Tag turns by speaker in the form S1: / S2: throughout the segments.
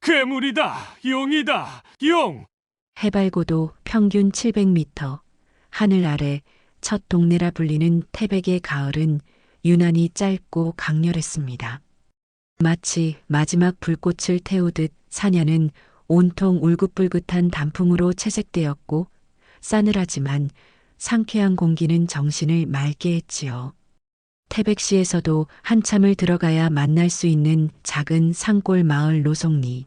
S1: 괴물이다. 용이다. 용.
S2: 해발고도 평균 700m, 하늘 아래 첫 동네라 불리는 태백의 가을은 유난히 짧고 강렬했습니다. 마치 마지막 불꽃을 태우듯 사냐는 온통 울긋불긋한 단풍으로 채색되었고 싸늘하지만 상쾌한 공기는 정신을 맑게 했지요. 태백시에서도 한참을 들어가야 만날 수 있는 작은 산골 마을 노송리.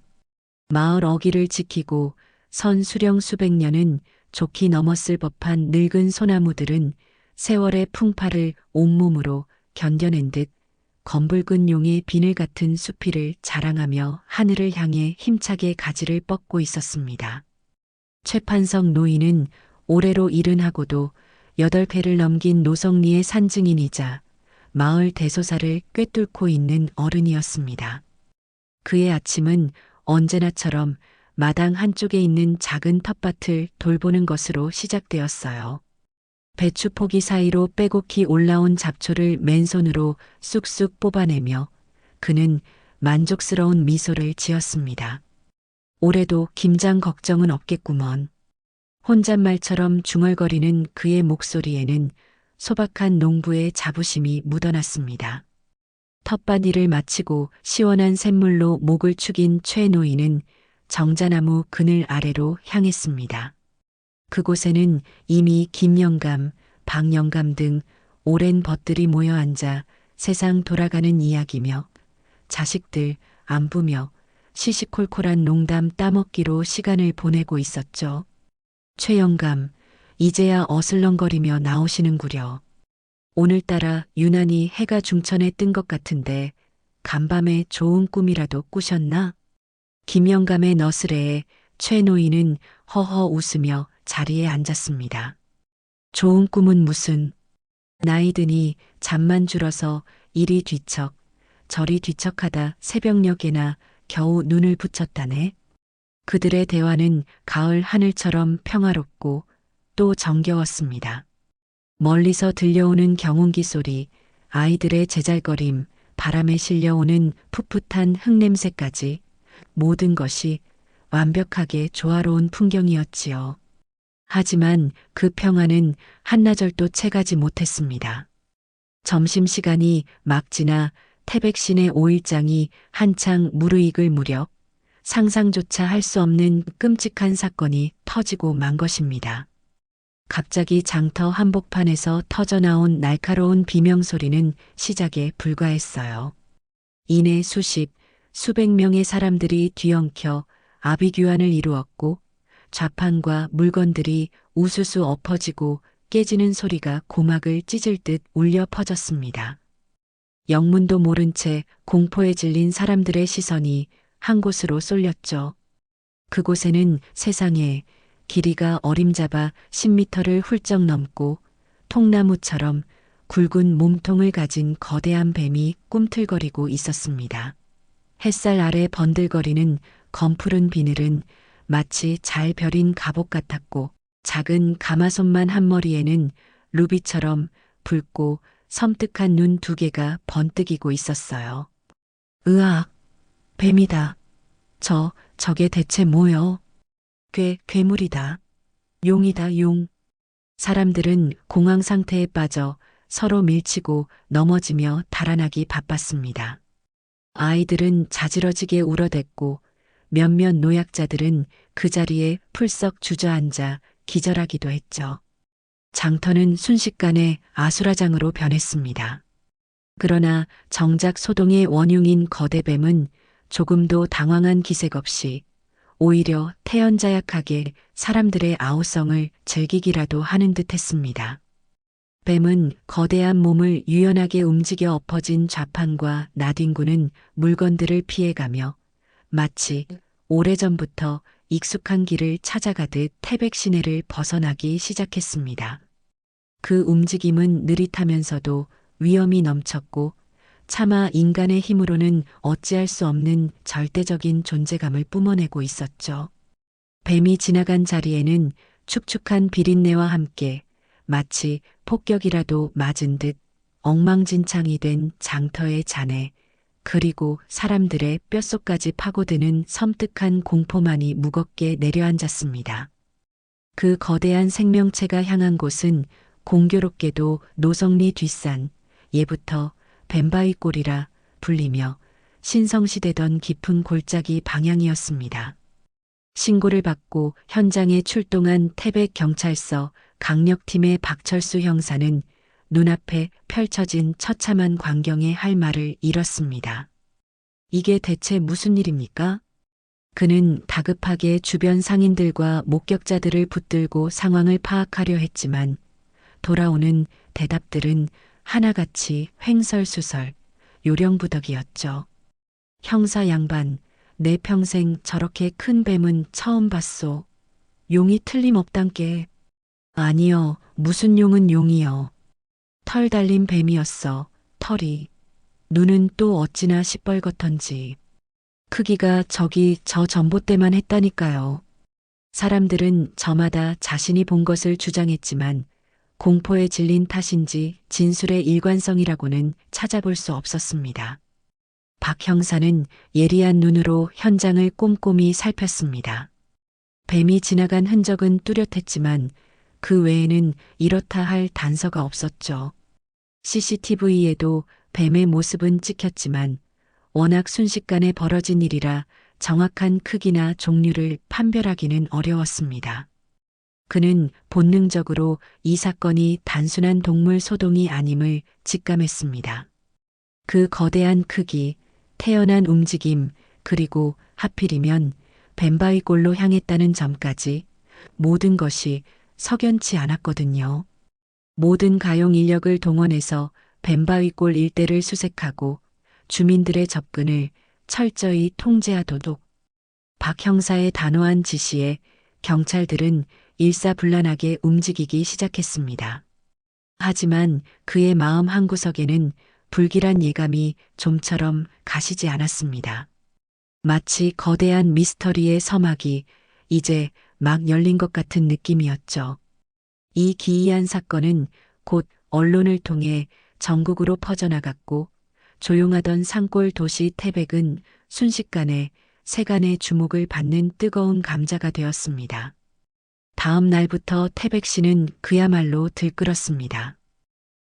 S2: 마을 어귀를 지키고 선 수령 수백 년은 좋게 넘었을 법한 늙은 소나무들은 세월의 풍파를 온몸으로 견뎌낸 듯 검붉은 용의 비늘 같은 수피를 자랑하며 하늘을 향해 힘차게 가지를 뻗고 있었습니다. 최판석 노인은 올해로 70하고도 8회를 넘긴 노성리의 산증인이자 마을 대소사를 꿰뚫고 있는 어른이었습니다. 그의 아침은 언제나처럼 마당 한쪽에 있는 작은 텃밭을 돌보는 것으로 시작되었어요. 배추 포기 사이로 빼곡히 올라온 잡초를 맨손으로 쑥쑥 뽑아내며 그는 만족스러운 미소를 지었습니다. 올해도 김장 걱정은 없겠구먼. 혼잣말처럼 중얼거리는 그의 목소리에는 소박한 농부의 자부심이 묻어났습니다. 텃밭 일을 마치고 시원한 샘물로 목을 축인 최 노인은 정자나무 그늘 아래로 향했습니다. 그곳에는 이미 김영감, 박영감 등 오랜 벗들이 모여 앉아 세상 돌아가는 이야기며 자식들 안부며 시시콜콜한 농담 따먹기로 시간을 보내고 있었죠. 최영감, 이제야 어슬렁거리며 나오시는구려. 오늘따라 유난히 해가 중천에 뜬 것 같은데 간밤에 좋은 꿈이라도 꾸셨나? 김영감의 너스레에 최 노인은 허허 웃으며 자리에 앉았습니다. 좋은 꿈은 무슨? 나이 드니 잠만 줄어서 이리 뒤척 저리 뒤척하다 새벽녘에나 겨우 눈을 붙였다네. 그들의 대화는 가을 하늘처럼 평화롭고 또 정겨웠습니다. 멀리서 들려오는 경운기 소리, 아이들의 제잘거림, 바람에 실려오는 풋풋한 흙냄새까지 모든 것이 완벽하게 조화로운 풍경이었지요. 하지만 그 평화는 한나절도 채가지 못했습니다. 점심시간이 막 지나 태백신의 오일장이 한창 무르익을 무렵 상상조차 할 수 없는 끔찍한 사건이 터지고 만 것입니다. 갑자기 장터 한복판에서 터져나온 날카로운 비명소리는 시작에 불과했어요. 이내 수백 명의 사람들이 뒤엉켜 아비규환을 이루었고 좌판과 물건들이 우수수 엎어지고 깨지는 소리가 고막을 찢을 듯 울려 퍼졌습니다. 영문도 모른 채 공포에 질린 사람들의 시선이 한 곳으로 쏠렸죠. 그곳에는 세상에 길이가 어림잡아 10m를 훌쩍 넘고 통나무처럼 굵은 몸통을 가진 거대한 뱀이 꿈틀거리고 있었습니다. 햇살 아래 번들거리는 검푸른 비늘은 마치 잘 벼린 갑옷 같았고 작은 가마손만 한 머리에는 루비처럼 붉고 섬뜩한 눈 2개가 번뜩이고 있었어요. 으악, 뱀이다. 저게 대체 뭐여? 괴물이다. 용이다, 용. 사람들은 공황 상태에 빠져 서로 밀치고 넘어지며 달아나기 바빴습니다. 아이들은 자지러지게 울어댔고 몇몇 노약자들은 그 자리에 풀썩 주저앉아 기절하기도 했죠. 장터는 순식간에 아수라장으로 변했습니다. 그러나 정작 소동의 원흉인 거대뱀은 조금도 당황한 기색 없이 오히려 태연자약하게 사람들의 아우성을 즐기기라도 하는 듯 했습니다. 뱀은 거대한 몸을 유연하게 움직여 엎어진 좌판과 나뒹구는 물건들을 피해가며 마치 오래전부터 익숙한 길을 찾아가듯 태백 시내를 벗어나기 시작했습니다. 그 움직임은 느릿하면서도 위험이 넘쳤고 차마 인간의 힘으로는 어찌할 수 없는 절대적인 존재감을 뿜어내고 있었죠. 뱀이 지나간 자리에는 축축한 비린내와 함께 마치 폭격이라도 맞은 듯 엉망진창이 된 장터의 잔에 그리고 사람들의 뼛속까지 파고드는 섬뜩한 공포만이 무겁게 내려앉았습니다. 그 거대한 생명체가 향한 곳은 공교롭게도 노성리 뒷산, 예부터 뱀바위골이라 불리며 신성시되던 깊은 골짜기 방향이었습니다. 신고를 받고 현장에 출동한 태백 경찰서 강력팀의 박철수 형사는 눈앞에 펼쳐진 처참한 광경에 할 말을 잃었습니다. 이게 대체 무슨 일입니까? 그는 다급하게 주변 상인들과 목격자들을 붙들고 상황을 파악하려 했지만 돌아오는 대답들은 하나같이 횡설수설, 요령부덕이었죠. 형사 양반, 내 평생 저렇게 큰 뱀은 처음 봤소. 용이 틀림없단께. 아니요, 무슨 용은 용이요. 털 달린 뱀이었어, 털이. 눈은 또 어찌나 시뻘겋던지. 크기가 저기 저 전봇대만 했다니까요. 사람들은 저마다 자신이 본 것을 주장했지만 공포에 질린 탓인지 진술의 일관성이라고는 찾아볼 수 없었습니다. 박 형사는 예리한 눈으로 현장을 꼼꼼히 살폈습니다. 뱀이 지나간 흔적은 뚜렷했지만 그 외에는 이렇다 할 단서가 없었죠. CCTV에도 뱀의 모습은 찍혔지만 워낙 순식간에 벌어진 일이라 정확한 크기나 종류를 판별하기는 어려웠습니다. 그는 본능적으로 이 사건이 단순한 동물 소동이 아님을 직감했습니다. 그 거대한 크기, 태연한 움직임, 그리고 하필이면 뱀바위골로 향했다는 점까지 모든 것이 석연치 않았거든요. 모든 가용 인력을 동원해서 뱀바위골 일대를 수색하고 주민들의 접근을 철저히 통제하도록 박 형사의 단호한 지시에 경찰들은 일사불란하게 움직이기 시작했습니다. 하지만 그의 마음 한구석에는 불길한 예감이 좀처럼 가시지 않았습니다. 마치 거대한 미스터리의 서막이 이제 막 열린 것 같은 느낌이었죠. 이 기이한 사건은 곧 언론을 통해 전국으로 퍼져나갔고 조용하던 산골 도시 태백은 순식간에 세간의 주목을 받는 뜨거운 감자가 되었습니다. 다음 날부터 태백시는 그야말로 들끓었습니다.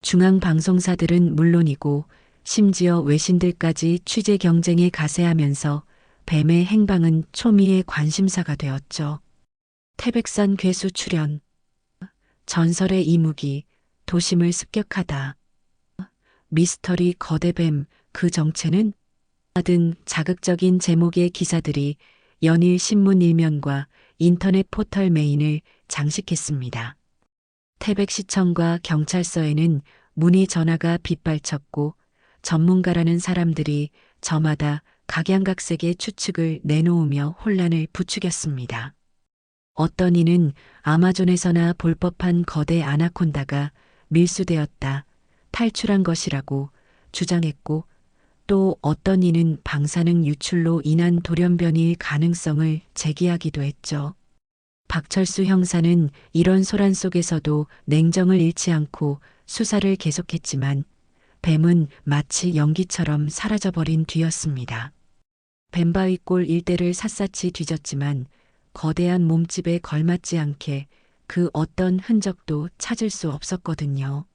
S2: 중앙방송사들은 물론이고 심지어 외신들까지 취재 경쟁에 가세하면서 뱀의 행방은 초미의 관심사가 되었죠. 태백산 괴수 출현, 전설의 이무기, 도심을 습격하다, 미스터리 거대뱀, 그 정체는? 등 자극적인 제목의 기사들이 연일 신문 일면과 인터넷 포털 메인을 장식했습니다. 태백시청과 경찰서에는 문의 전화가 빗발쳤고 전문가라는 사람들이 저마다 각양각색의 추측을 내놓으며 혼란을 부추겼습니다. 어떤 이는 아마존에서나 볼 법한 거대 아나콘다가 밀수되었다, 탈출한 것이라고 주장했고 또 어떤 이는 방사능 유출로 인한 돌연변이일 가능성을 제기하기도 했죠. 박철수 형사는 이런 소란 속에서도 냉정을 잃지 않고 수사를 계속했지만 뱀은 마치 연기처럼 사라져버린 뒤였습니다. 뱀바위골 일대를 샅샅이 뒤졌지만 거대한 몸집에 걸맞지 않게 그 어떤 흔적도 찾을 수 없었거든요.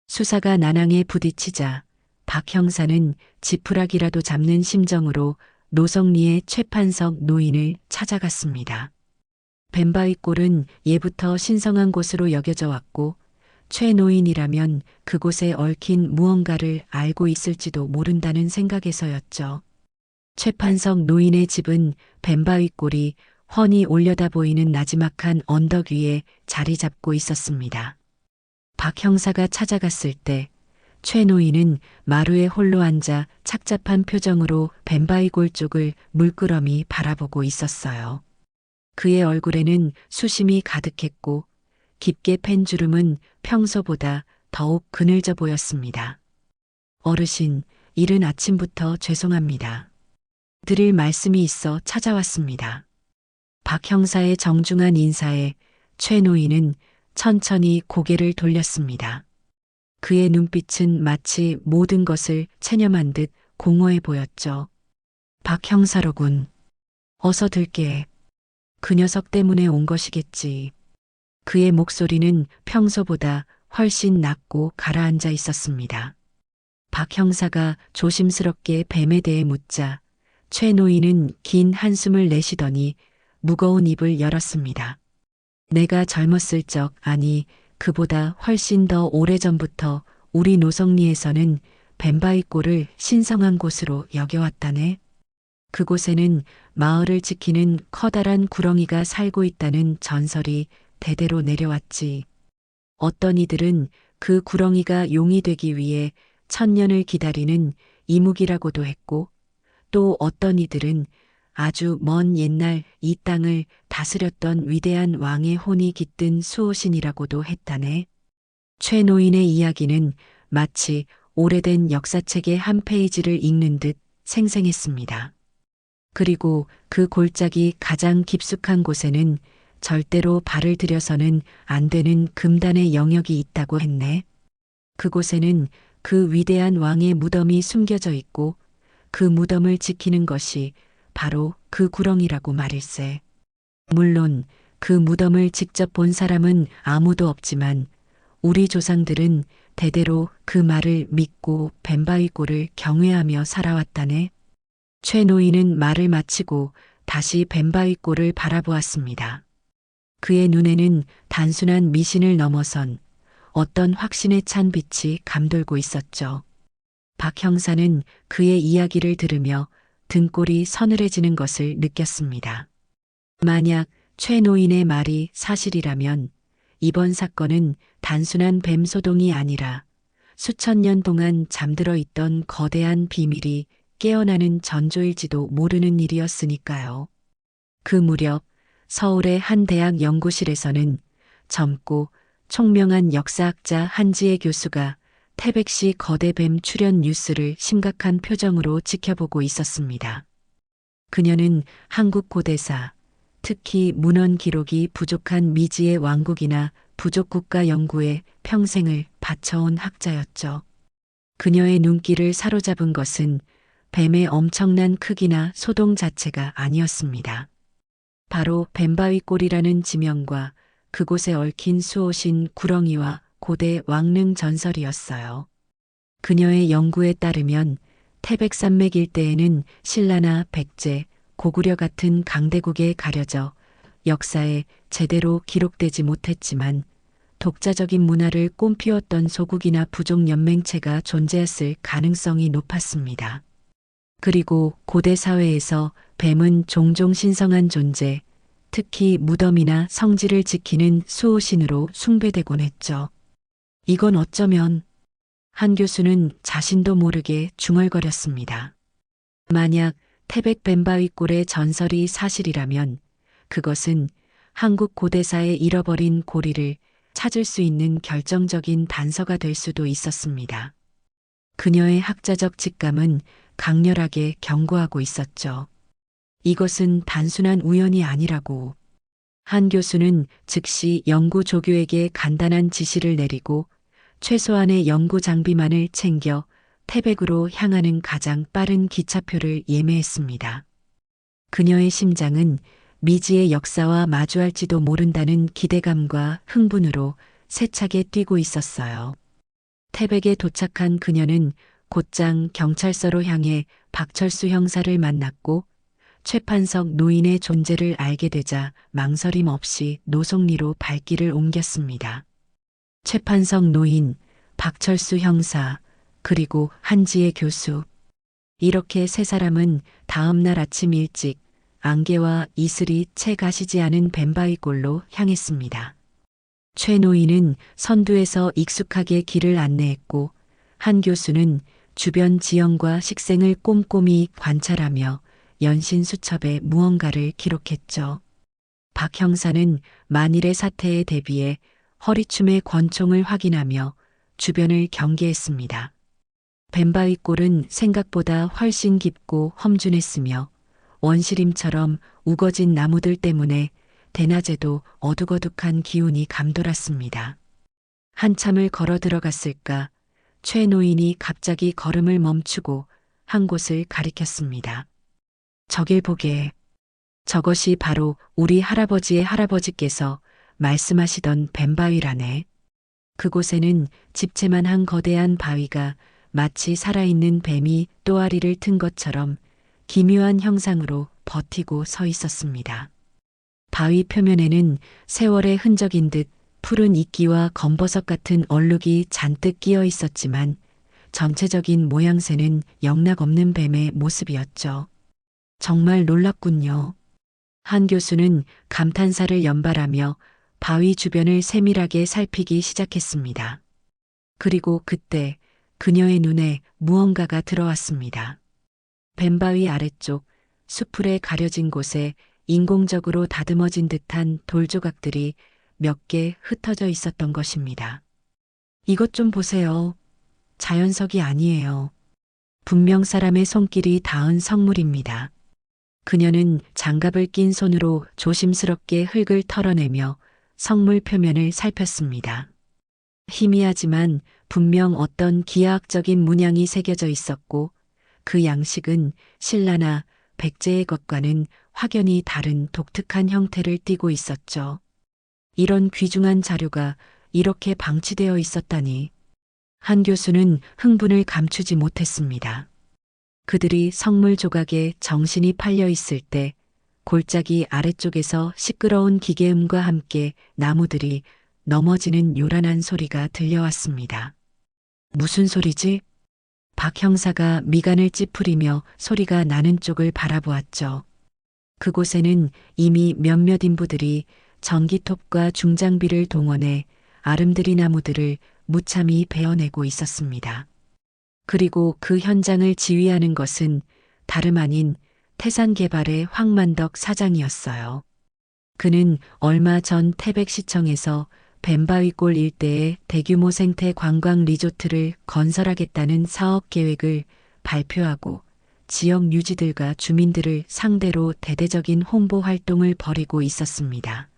S2: 수사가 난항에 부딪히자 박 형사는 지푸라기라도 잡는 심정으로 노성리의 최판석 노인을 찾아갔습니다. 뱀바위골은 예부터 신성한 곳으로 여겨져 왔고 최 노인이라면 그곳에 얽힌 무언가를 알고 있을지도 모른다는 생각에서였죠. 최판석 노인의 집은 뱀바위골이 훤히 올려다 보이는 나지막한 언덕 위에 자리 잡고 있었습니다. 박 형사가 찾아갔을 때 최 노인은 마루에 홀로 앉아 착잡한 표정으로 뱀바위골 쪽을 물끄러미 바라보고 있었어요. 그의 얼굴에는 수심이 가득했고 깊게 팬 주름은 평소보다 더욱 그늘져 보였습니다. 어르신, 이른 아침부터 죄송합니다. 드릴 말씀이 있어 찾아왔습니다. 박 형사의 정중한 인사에 최 노인은 천천히 고개를 돌렸습니다. 그의 눈빛은 마치 모든 것을 체념한 듯 공허해 보였죠. 박 형사로군. 어서 들게. 그 녀석 때문에 온 것이겠지. 그의 목소리는 평소보다 훨씬 낮고 가라앉아 있었습니다. 박 형사가 조심스럽게 뱀에 대해 묻자 최 노인은 긴 한숨을 내쉬더니 무거운 입을 열었습니다. 내가 젊었을 적, 아니 그보다 훨씬 더 오래전부터 우리 노성리에서는 뱀바위골을 신성한 곳으로 여겨왔다네. 그곳에는 마을을 지키는 커다란 구렁이가 살고 있다는 전설이 대대로 내려왔지. 어떤 이들은 그 구렁이가 용이 되기 위해 천년을 기다리는 이묵이라고도 했고, 또 어떤 이들은 아주 먼 옛날 이 땅을 다스렸던 위대한 왕의 혼이 깃든 수호신이라고도 했다네. 최 노인의 이야기는 마치 오래된 역사책의 한 페이지를 읽는 듯 생생했습니다. 그리고 그 골짜기 가장 깊숙한 곳에는 절대로 발을 들여서는 안 되는 금단의 영역이 있다고 했네. 그곳에는 그 위대한 왕의 무덤이 숨겨져 있고 그 무덤을 지키는 것이 바로 그 구렁이라고 말일세. 물론 그 무덤을 직접 본 사람은 아무도 없지만 우리 조상들은 대대로 그 말을 믿고 뱀바위골을 경외하며 살아왔다네. 최 노인은 말을 마치고 다시 뱀바위골을 바라보았습니다. 그의 눈에는 단순한 미신을 넘어선 어떤 확신에 찬 빛이 감돌고 있었죠. 박 형사는 그의 이야기를 들으며 등골이 서늘해지는 것을 느꼈습니다. 만약 최 노인의 말이 사실이라면 이번 사건은 단순한 뱀 소동이 아니라 수천 년 동안 잠들어 있던 거대한 비밀이 깨어나는 전조일지도 모르는 일이었으니까요. 그 무렵 서울의 한 대학 연구실에서는 젊고 총명한 역사학자 한지혜 교수가 태백시 거대 뱀 출현 뉴스를 심각한 표정으로 지켜보고 있었습니다. 그녀는 한국 고대사, 특히 문헌 기록이 부족한 미지의 왕국이나 부족국가 연구에 평생을 바쳐온 학자였죠. 그녀의 눈길을 사로잡은 것은 뱀의 엄청난 크기나 소동 자체가 아니었습니다. 바로 뱀바위골이라는 지명과 그곳에 얽힌 수호신 구렁이와 고대 왕릉 전설이었어요. 그녀의 연구에 따르면 태백산맥 일대에는 신라나 백제, 고구려 같은 강대국에 가려져 역사에 제대로 기록되지 못했지만 독자적인 문화를 꿈피웠던 소국이나 부족 연맹체가 존재했을 가능성이 높았습니다. 그리고 고대 사회에서 뱀은 종종 신성한 존재, 특히 무덤이나 성지를 지키는 수호신으로 숭배되곤 했죠. 이건 어쩌면 한 교수는 자신도 모르게 중얼거렸습니다. 만약 태백 뱀바위골의 전설이 사실이라면 그것은 한국 고대사의 잃어버린 고리를 찾을 수 있는 결정적인 단서가 될 수도 있었습니다. 그녀의 학자적 직감은 강렬하게 경고하고 있었죠. 이것은 단순한 우연이 아니라고. 한 교수는 즉시 연구 조교에게 간단한 지시를 내리고 최소한의 연구 장비만을 챙겨 태백으로 향하는 가장 빠른 기차표를 예매했습니다. 그녀의 심장은 미지의 역사와 마주할지도 모른다는 기대감과 흥분으로 세차게 뛰고 있었어요. 태백에 도착한 그녀는 곧장 경찰서로 향해 박철수 형사를 만났고 최판석 노인의 존재를 알게 되자 망설임 없이 노송리로 발길을 옮겼습니다. 최판석 노인, 박철수 형사, 그리고 한지혜 교수. 이렇게 세 사람은 다음 날 아침 일찍 안개와 이슬이 채 가시지 않은 뱀바위골로 향했습니다. 최 노인은 선두에서 익숙하게 길을 안내했고 한 교수는 주변 지형과 식생을 꼼꼼히 관찰하며 연신수첩에 무언가를 기록했죠. 박 형사는 만일의 사태에 대비해 허리춤의 권총을 확인하며 주변을 경계했습니다. 뱀바위골은 생각보다 훨씬 깊고 험준했으며 원시림처럼 우거진 나무들 때문에 대낮에도 어둑어둑한 기운이 감돌았습니다. 한참을 걸어 들어갔을까 최 노인이 갑자기 걸음을 멈추고 한 곳을 가리켰습니다. 저길 보게. 저것이 바로 우리 할아버지의 할아버지께서 말씀하시던 뱀바위라네. 그곳에는 집채만한 거대한 바위가 마치 살아있는 뱀이 또아리를 튼 것처럼 기묘한 형상으로 버티고 서 있었습니다. 바위 표면에는 세월의 흔적인 듯 푸른 이끼와 검버섯 같은 얼룩이 잔뜩 끼어 있었지만 전체적인 모양새는 영락없는 뱀의 모습이었죠. 정말 놀랍군요. 한 교수는 감탄사를 연발하며 바위 주변을 세밀하게 살피기 시작했습니다. 그리고 그때 그녀의 눈에 무언가가 들어왔습니다. 뱀바위 아래쪽 수풀에 가려진 곳에 인공적으로 다듬어진 듯한 돌조각들이 몇 개 흩어져 있었던 것입니다. 이것 좀 보세요. 자연석이 아니에요. 분명 사람의 손길이 닿은 성물입니다. 그녀는 장갑을 낀 손으로 조심스럽게 흙을 털어내며 성물 표면을 살폈습니다. 희미하지만 분명 어떤 기하학적인 문양이 새겨져 있었고 그 양식은 신라나 백제의 것과는 확연히 다른 독특한 형태를 띠고 있었죠. 이런 귀중한 자료가 이렇게 방치되어 있었다니. 한 교수는 흥분을 감추지 못했습니다. 그들이 성물 조각에 정신이 팔려 있을 때 골짜기 아래쪽에서 시끄러운 기계음과 함께 나무들이 넘어지는 요란한 소리가 들려왔습니다. 무슨 소리지? 박 형사가 미간을 찌푸리며 소리가 나는 쪽을 바라보았죠. 그곳에는 이미 몇몇 인부들이 전기톱과 중장비를 동원해 아름드리 나무들을 무참히 베어내고 있었습니다. 그리고 그 현장을 지휘하는 것은 다름 아닌 태산개발의 황만덕 사장이었어요. 그는 얼마 전 태백시청에서 뱀바위골 일대에 대규모 생태 관광 리조트를 건설하겠다는 사업 계획을 발표하고 지역 유지들과 주민들을 상대로 대대적인 홍보 활동을 벌이고 있었습니다.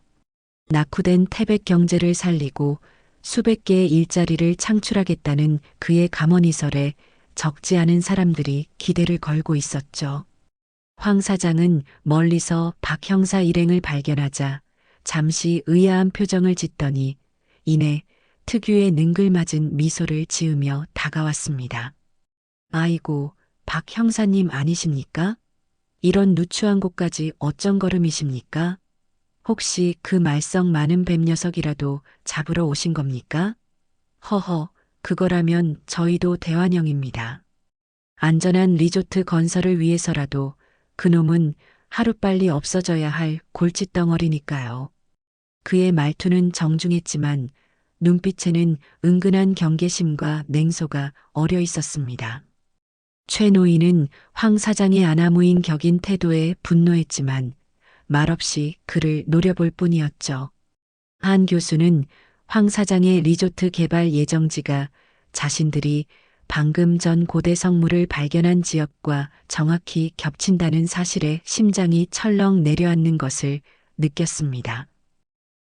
S2: 낙후된 태백 경제를 살리고 수백 개의 일자리를 창출하겠다는 그의 감언이설에 적지 않은 사람들이 기대를 걸고 있었죠. 황 사장은 멀리서 박 형사 일행을 발견하자 잠시 의아한 표정을 짓더니 이내 특유의 능글맞은 미소를 지으며 다가왔습니다. 아이고, 박 형사님 아니십니까? 이런 누추한 곳까지 어쩐 걸음이십니까? 혹시 그 말썽 많은 뱀 녀석이라도 잡으러 오신 겁니까? 허허, 그거라면 저희도 대환영입니다. 안전한 리조트 건설을 위해서라도 그놈은 하루빨리 없어져야 할 골칫덩어리니까요. 그의 말투는 정중했지만 눈빛에는 은근한 경계심과 냉소가 어려 있었습니다. 최 노인은 황 사장의 아나무인 격인 태도에 분노했지만 말없이 그를 노려볼 뿐이었죠. 한 교수는 황 사장의 리조트 개발 예정지가 자신들이 방금 전 고대 성물을 발견한 지역과 정확히 겹친다는 사실에 심장이 철렁 내려앉는 것을 느꼈습니다.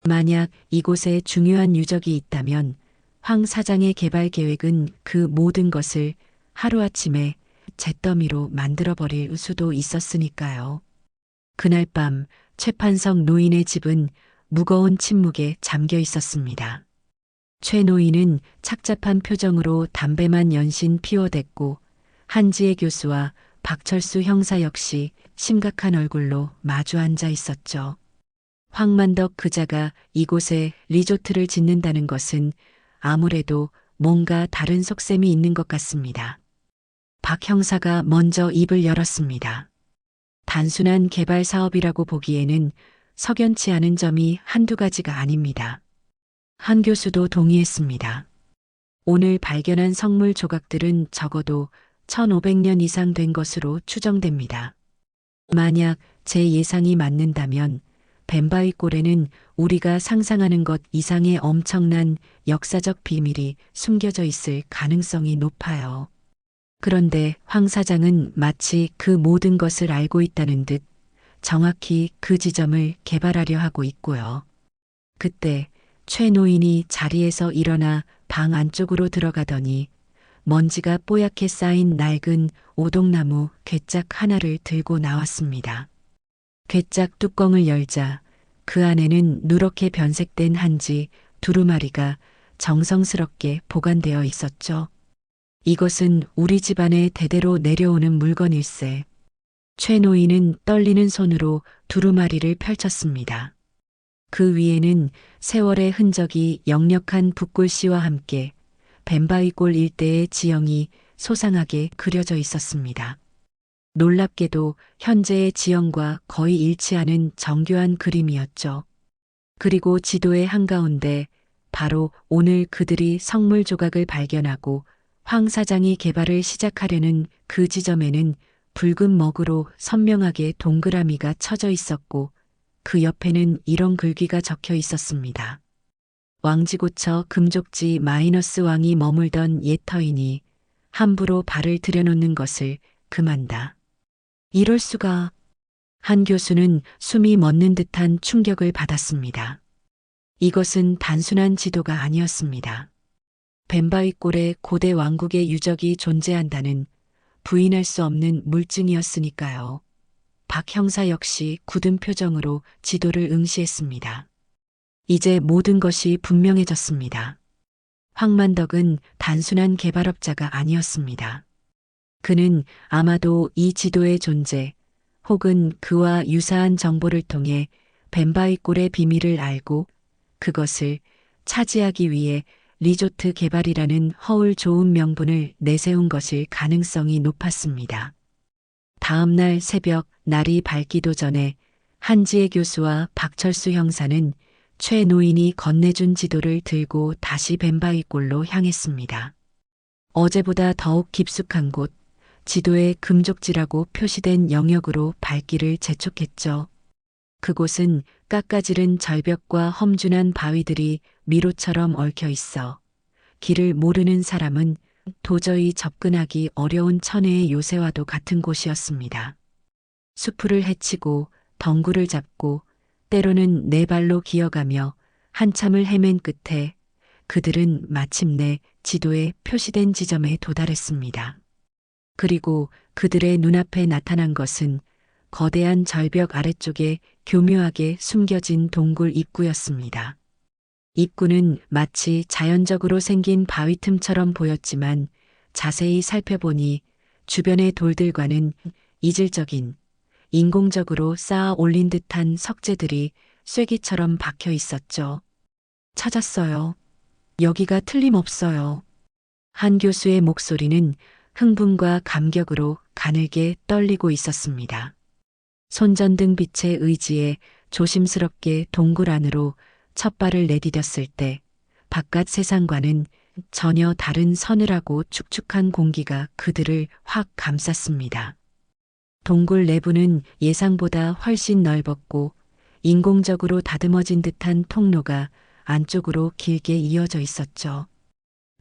S2: 만약 이곳에 중요한 유적이 있다면 황 사장의 개발 계획은 그 모든 것을 하루아침에 잿더미로 만들어버릴 수도 있었으니까요. 그날 밤 최판석 노인의 집은 무거운 침묵에 잠겨 있었습니다. 최 노인은 착잡한 표정으로 담배만 연신 피워댔고 한지혜 교수와 박철수 형사 역시 심각한 얼굴로 마주 앉아 있었죠. 황만덕 그자가 이곳에 리조트를 짓는다는 것은 아무래도 뭔가 다른 속셈이 있는 것 같습니다. 박 형사가 먼저 입을 열었습니다. 단순한 개발 사업이라고 보기에는 석연치 않은 점이 한두 가지가 아닙니다. 한 교수도 동의했습니다. 오늘 발견한 성물 조각들은 적어도 1500년 이상 된 것으로 추정됩니다. 만약 제 예상이 맞는다면 뱀바위골에는 우리가 상상하는 것 이상의 엄청난 역사적 비밀이 숨겨져 있을 가능성이 높아요. 그런데 황 사장은 마치 그 모든 것을 알고 있다는 듯 정확히 그 지점을 개발하려 하고 있고요. 그때 최 노인이 자리에서 일어나 방 안쪽으로 들어가더니 먼지가 뽀얗게 쌓인 낡은 오동나무 괴짝 하나를 들고 나왔습니다. 괴짝 뚜껑을 열자 그 안에는 누렇게 변색된 한지 두루마리가 정성스럽게 보관되어 있었죠. 이것은 우리 집안에 대대로 내려오는 물건일세. 최 노인은 떨리는 손으로 두루마리를 펼쳤습니다. 그 위에는 세월의 흔적이 역력한 붓글씨와 함께 뱀바위골 일대의 지형이 소상하게 그려져 있었습니다. 놀랍게도 현재의 지형과 거의 일치하는 정교한 그림이었죠. 그리고 지도의 한가운데 바로 오늘 그들이 성물 조각을 발견하고 황 사장이 개발을 시작하려는 그 지점에는 붉은 먹으로 선명하게 동그라미가 쳐져 있었고 그 옆에는 이런 글귀가 적혀 있었습니다. 왕지고처 금족지 마이너스 왕이 머물던 옛 터이니 함부로 발을 들여놓는 것을 금한다. 이럴 수가. 한 교수는 숨이 멎는 듯한 충격을 받았습니다. 이것은 단순한 지도가 아니었습니다. 뱀바위골에 고대 왕국의 유적이 존재한다는 부인할 수 없는 물증이었으니까요. 박 형사 역시 굳은 표정으로 지도를 응시했습니다. 이제 모든 것이 분명해졌습니다. 황만덕은 단순한 개발업자가 아니었습니다. 그는 아마도 이 지도의 존재 혹은 그와 유사한 정보를 통해 뱀바위골의 비밀을 알고 그것을 차지하기 위해 리조트 개발이라는 허울 좋은 명분을 내세운 것일 가능성이 높았습니다. 다음 날 새벽 날이 밝기도 전에 한지혜 교수와 박철수 형사는 최 노인이 건네준 지도를 들고 다시 뱀바위골로 향했습니다. 어제보다 더욱 깊숙한 곳, 지도에 금족지라고 표시된 영역으로 발길을 재촉했죠. 그곳은 깎아지른 절벽과 험준한 바위들이 미로처럼 얽혀 있어 길을 모르는 사람은 도저히 접근하기 어려운 천혜의 요새와도 같은 곳이었습니다. 수풀을 헤치고 덩굴을 잡고 때로는 네 발로 기어가며 한참을 헤맨 끝에 그들은 마침내 지도에 표시된 지점에 도달했습니다. 그리고 그들의 눈앞에 나타난 것은 거대한 절벽 아래쪽에 교묘하게 숨겨진 동굴 입구였습니다. 입구는 마치 자연적으로 생긴 바위 틈처럼 보였지만 자세히 살펴보니 주변의 돌들과는 이질적인 인공적으로 쌓아 올린 듯한 석재들이 쐐기처럼 박혀 있었죠. 찾았어요. 여기가 틀림없어요. 한 교수의 목소리는 흥분과 감격으로 가늘게 떨리고 있었습니다. 손전등 빛의 의지에 조심스럽게 동굴 안으로 첫 발을 내디뎠을 때 바깥 세상과는 전혀 다른 서늘하고 축축한 공기가 그들을 확 감쌌습니다. 동굴 내부는 예상보다 훨씬 넓었고 인공적으로 다듬어진 듯한 통로가 안쪽으로 길게 이어져 있었죠.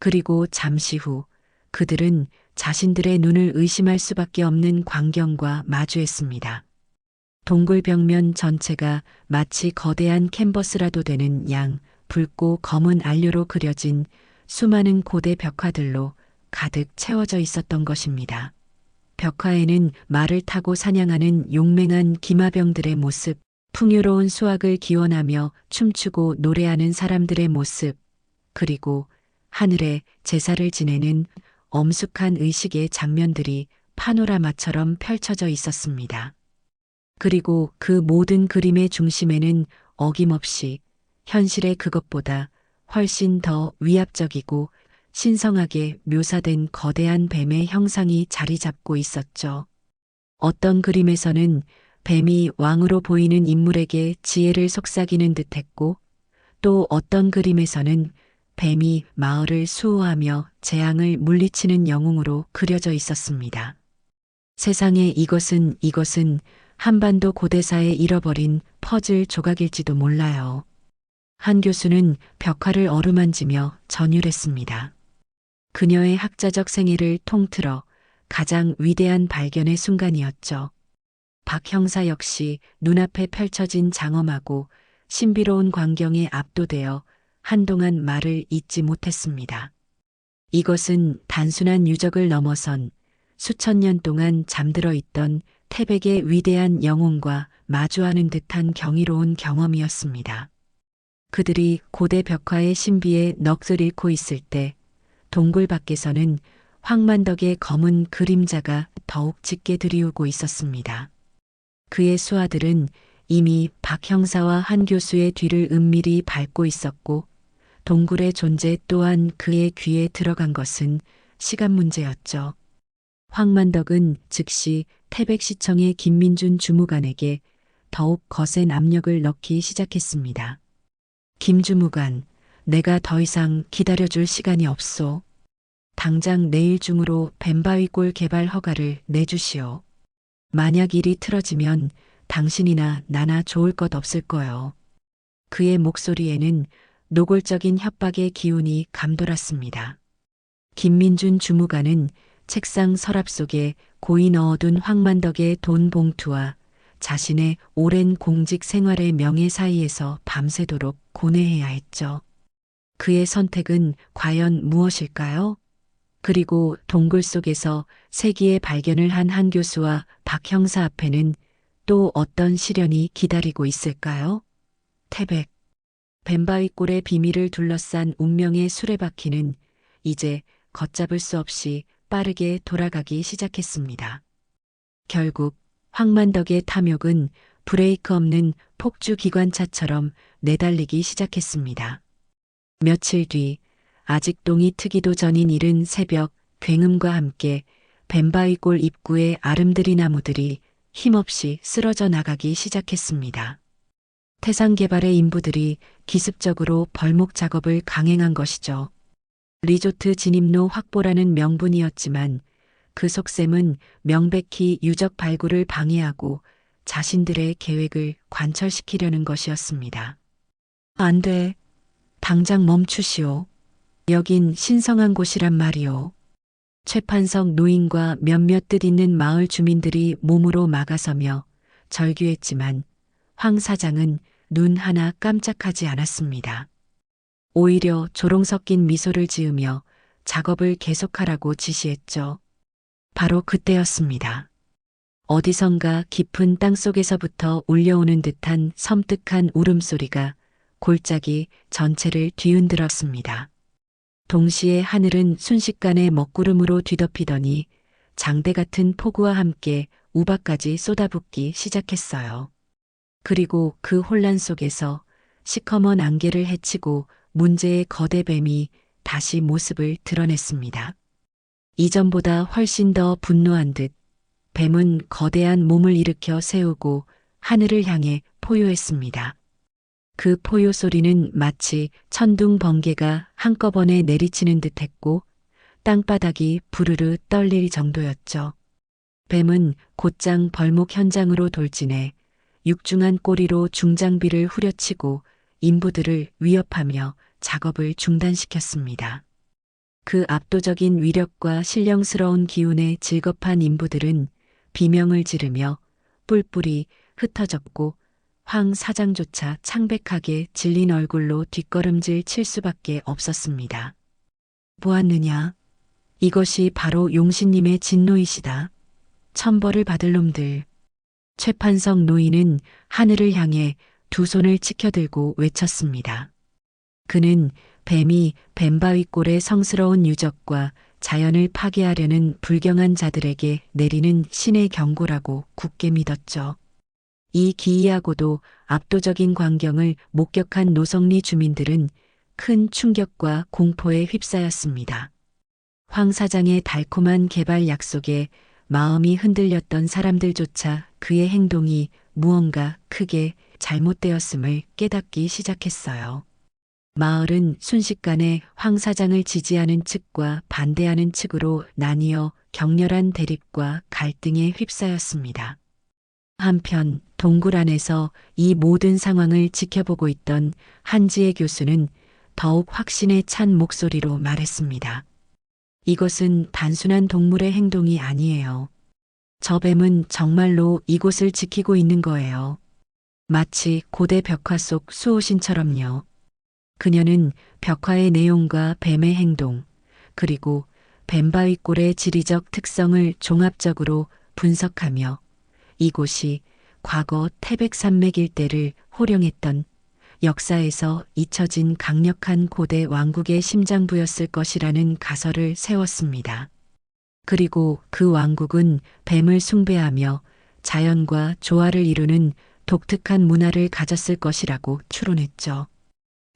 S2: 그리고 잠시 후 그들은 자신들의 눈을 의심할 수밖에 없는 광경과 마주했습니다. 동굴 벽면 전체가 마치 거대한 캔버스라도 되는 양 붉고 검은 안료로 그려진 수많은 고대 벽화들로 가득 채워져 있었던 것입니다. 벽화에는 말을 타고 사냥하는 용맹한 기마병들의 모습, 풍요로운 수확을 기원하며 춤추고 노래하는 사람들의 모습, 그리고 하늘에 제사를 지내는 엄숙한 의식의 장면들이 파노라마처럼 펼쳐져 있었습니다. 그리고 그 모든 그림의 중심에는 어김없이 현실의 그것보다 훨씬 더 위압적이고 신성하게 묘사된 거대한 뱀의 형상이 자리 잡고 있었죠. 어떤 그림에서는 뱀이 왕으로 보이는 인물에게 지혜를 속삭이는 듯했고 또 어떤 그림에서는 뱀이 마을을 수호하며 재앙을 물리치는 영웅으로 그려져 있었습니다. 세상에 이것은 한반도 고대사에 잃어버린 퍼즐 조각일지도 몰라요. 한 교수는 벽화를 어루만지며 전율했습니다. 그녀의 학자적 생애를 통틀어 가장 위대한 발견의 순간이었죠. 박 형사 역시 눈앞에 펼쳐진 장엄하고 신비로운 광경에 압도되어 한동안 말을 잇지 못했습니다. 이것은 단순한 유적을 넘어선 수천 년 동안 잠들어 있던 태백의 위대한 영혼과 마주하는 듯한 경이로운 경험이었습니다. 그들이 고대 벽화의 신비에 넋을 잃고 있을 때 동굴 밖에서는 황만덕의 검은 그림자가 더욱 짙게 드리우고 있었습니다. 그의 수하들은 이미 박 형사와 한 교수의 뒤를 은밀히 밟고 있었고 동굴의 존재 또한 그의 귀에 들어간 것은 시간 문제였죠. 황만덕은 즉시 태백시청의 김민준 주무관에게 더욱 거센 압력을 넣기 시작했습니다. 김 주무관, 내가 더 이상 기다려줄 시간이 없소. 당장 내일 중으로 뱀바위골 개발 허가를 내주시오. 만약 일이 틀어지면 당신이나 나나 좋을 것 없을 거요. 그의 목소리에는 노골적인 협박의 기운이 감돌았습니다. 김민준 주무관은 책상 서랍 속에 고이 넣어둔 황만덕의 돈 봉투와 자신의 오랜 공직 생활의 명예 사이에서 밤새도록 고뇌해야 했죠. 그의 선택은 과연 무엇일까요? 그리고 동굴 속에서 세기의 발견을 한 한 교수와 박 형사 앞에는 또 어떤 시련이 기다리고 있을까요? 태백. 뱀바위골의 비밀을 둘러싼 운명의 수레바퀴는 이제 걷잡을 수 없이 빠르게 돌아가기 시작했습니다. 결국 황만덕의 탐욕은 브레이크 없는 폭주 기관차처럼 내달리기 시작했습니다. 며칠 뒤 아직 동이 트기도 전인 이른 새벽 굉음과 함께 뱀바위골 입구의 아름드리 나무들이 힘없이 쓰러져 나가기 시작했습니다. 태상개발의 인부들이 기습적으로 벌목 작업을 강행한 것이죠. 리조트 진입로 확보라는 명분이었지만 그 속셈은 명백히 유적 발굴을 방해하고 자신들의 계획을 관철시키려는 것이었습니다. 안 돼. 당장 멈추시오. 여긴 신성한 곳이란 말이오. 최판석 노인과 몇몇 뜻있는 마을 주민들이 몸으로 막아서며 절규했지만 황 사장은 눈 하나 깜짝하지 않았습니다. 오히려 조롱 섞인 미소를 지으며 작업을 계속하라고 지시했죠. 바로 그때였습니다. 어디선가 깊은 땅속에서부터 울려오는 듯한 섬뜩한 울음소리가 골짜기 전체를 뒤흔들었습니다. 동시에 하늘은 순식간에 먹구름으로 뒤덮이더니 장대 같은 폭우와 함께 우박까지 쏟아붓기 시작했어요. 그리고 그 혼란 속에서 시커먼 안개를 헤치고 문제의 거대 뱀이 다시 모습을 드러냈습니다. 이전보다 훨씬 더 분노한 듯 뱀은 거대한 몸을 일으켜 세우고 하늘을 향해 포효했습니다. 그 포효 소리는 마치 천둥 번개가 한꺼번에 내리치는 듯했고 땅바닥이 부르르 떨릴 정도였죠. 뱀은 곧장 벌목 현장으로 돌진해 육중한 꼬리로 중장비를 후려치고 인부들을 위협하며 작업을 중단시켰습니다. 그 압도적인 위력과 신령스러운 기운에 질겁한 인부들은 비명을 지르며 뿔뿔이 흩어졌고 황 사장조차 창백하게 질린 얼굴로 뒷걸음질 칠 수밖에 없었습니다. 보았느냐? 이것이 바로 용신님의 진노이시다. 천벌을 받을 놈들. 최판석 노인은 하늘을 향해 두 손을 치켜들고 외쳤습니다. 그는 뱀이 뱀바위골의 성스러운 유적과 자연을 파괴하려는 불경한 자들에게 내리는 신의 경고라고 굳게 믿었죠. 이 기이하고도 압도적인 광경을 목격한 노성리 주민들은 큰 충격과 공포에 휩싸였습니다. 황 사장의 달콤한 개발 약속에 마음이 흔들렸던 사람들조차 그의 행동이 무언가 크게 잘못되었음을 깨닫기 시작했어요. 마을은 순식간에 황 사장을 지지하는 측과 반대하는 측으로 나뉘어 격렬한 대립과 갈등에 휩싸였습니다. 한편 동굴 안에서 이 모든 상황을 지켜보고 있던 한지혜 교수는 더욱 확신에 찬 목소리로 말했습니다. 이것은 단순한 동물의 행동이 아니에요. 저 뱀은 정말로 이곳을 지키고 있는 거예요. 마치 고대 벽화 속 수호신처럼요. 그녀는 벽화의 내용과 뱀의 행동, 그리고 뱀바위골의 지리적 특성을 종합적으로 분석하며 이곳이 과거 태백산맥 일대를 호령했던 역사에서 잊혀진 강력한 고대 왕국의 심장부였을 것이라는 가설을 세웠습니다. 그리고 그 왕국은 뱀을 숭배하며 자연과 조화를 이루는 독특한 문화를 가졌을 것이라고 추론했죠.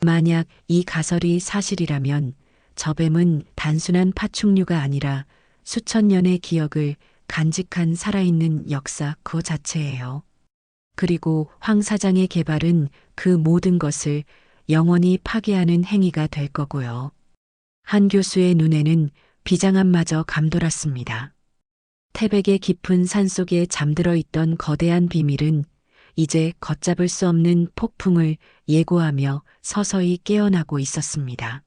S2: 만약 이 가설이 사실이라면 저 뱀은 단순한 파충류가 아니라 수천 년의 기억을 간직한 살아있는 역사 그 자체예요. 그리고 황 사장의 개발은 그 모든 것을 영원히 파괴하는 행위가 될 거고요. 한 교수의 눈에는 비장함마저 감돌았습니다. 태백의 깊은 산속에 잠들어 있던 거대한 비밀은 이제 걷잡을 수 없는 폭풍을 예고하며 서서히 깨어나고 있었습니다.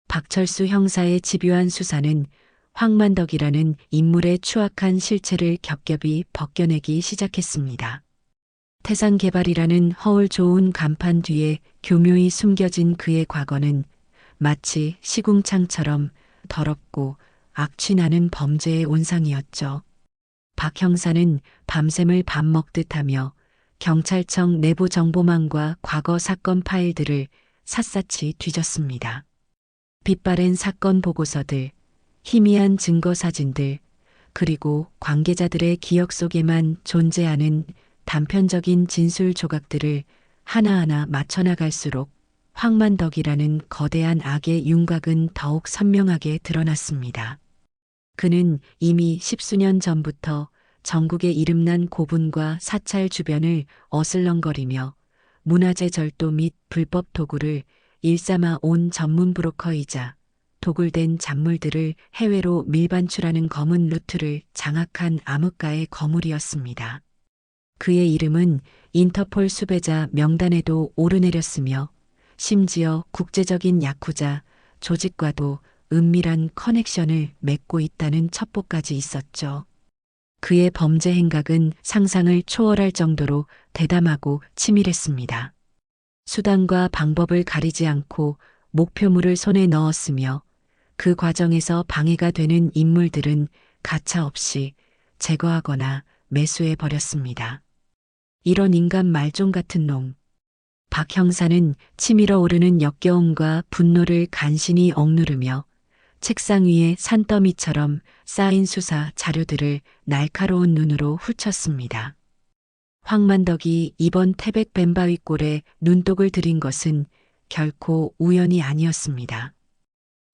S2: 박철수 형사의 집요한 수사는 황만덕이라는 인물의 추악한 실체를 겹겹이 벗겨내기 시작했습니다. 태산개발이라는 허울 좋은 간판 뒤에 교묘히 숨겨진 그의 과거는 마치 시궁창처럼 더럽고 악취나는 범죄의 온상이었죠. 박 형사는 밤샘을 밥 먹듯 하며 경찰청 내부 정보망과 과거 사건 파일들을 샅샅이 뒤졌습니다. 빛바랜 사건 보고서들, 희미한 증거 사진들, 그리고 관계자들의 기억 속에만 존재하는 단편적인 진술 조각들을 하나하나 맞춰나갈수록 황만덕이라는 거대한 악의 윤곽은 더욱 선명하게 드러났습니다. 그는 이미 십수년 전부터 전국의 이름난 고분과 사찰 주변을 어슬렁거리며 문화재 절도 및 불법 도구를 일삼아 온 전문 브로커이자 도굴된 잔물들을 해외로 밀반출하는 검은 루트를 장악한 암흑가의 거물이었습니다. 그의 이름은 인터폴 수배자 명단에도 오르내렸으며 심지어 국제적인 야쿠자 조직과도 은밀한 커넥션을 맺고 있다는 첩보까지 있었죠. 그의 범죄 행각은 상상을 초월할 정도로 대담하고 치밀했습니다. 수단과 방법을 가리지 않고 목표물을 손에 넣었으며 그 과정에서 방해가 되는 인물들은 가차없이 제거하거나 매수해 버렸습니다. 이런 인간 말종 같은 놈. 박 형사는 치밀어 오르는 역겨움과 분노를 간신히 억누르며 책상 위에 산더미처럼 쌓인 수사 자료들을 날카로운 눈으로 훑었습니다. 황만덕이 이번 태백 뱀바위골에 눈독을 들인 것은 결코 우연이 아니었습니다.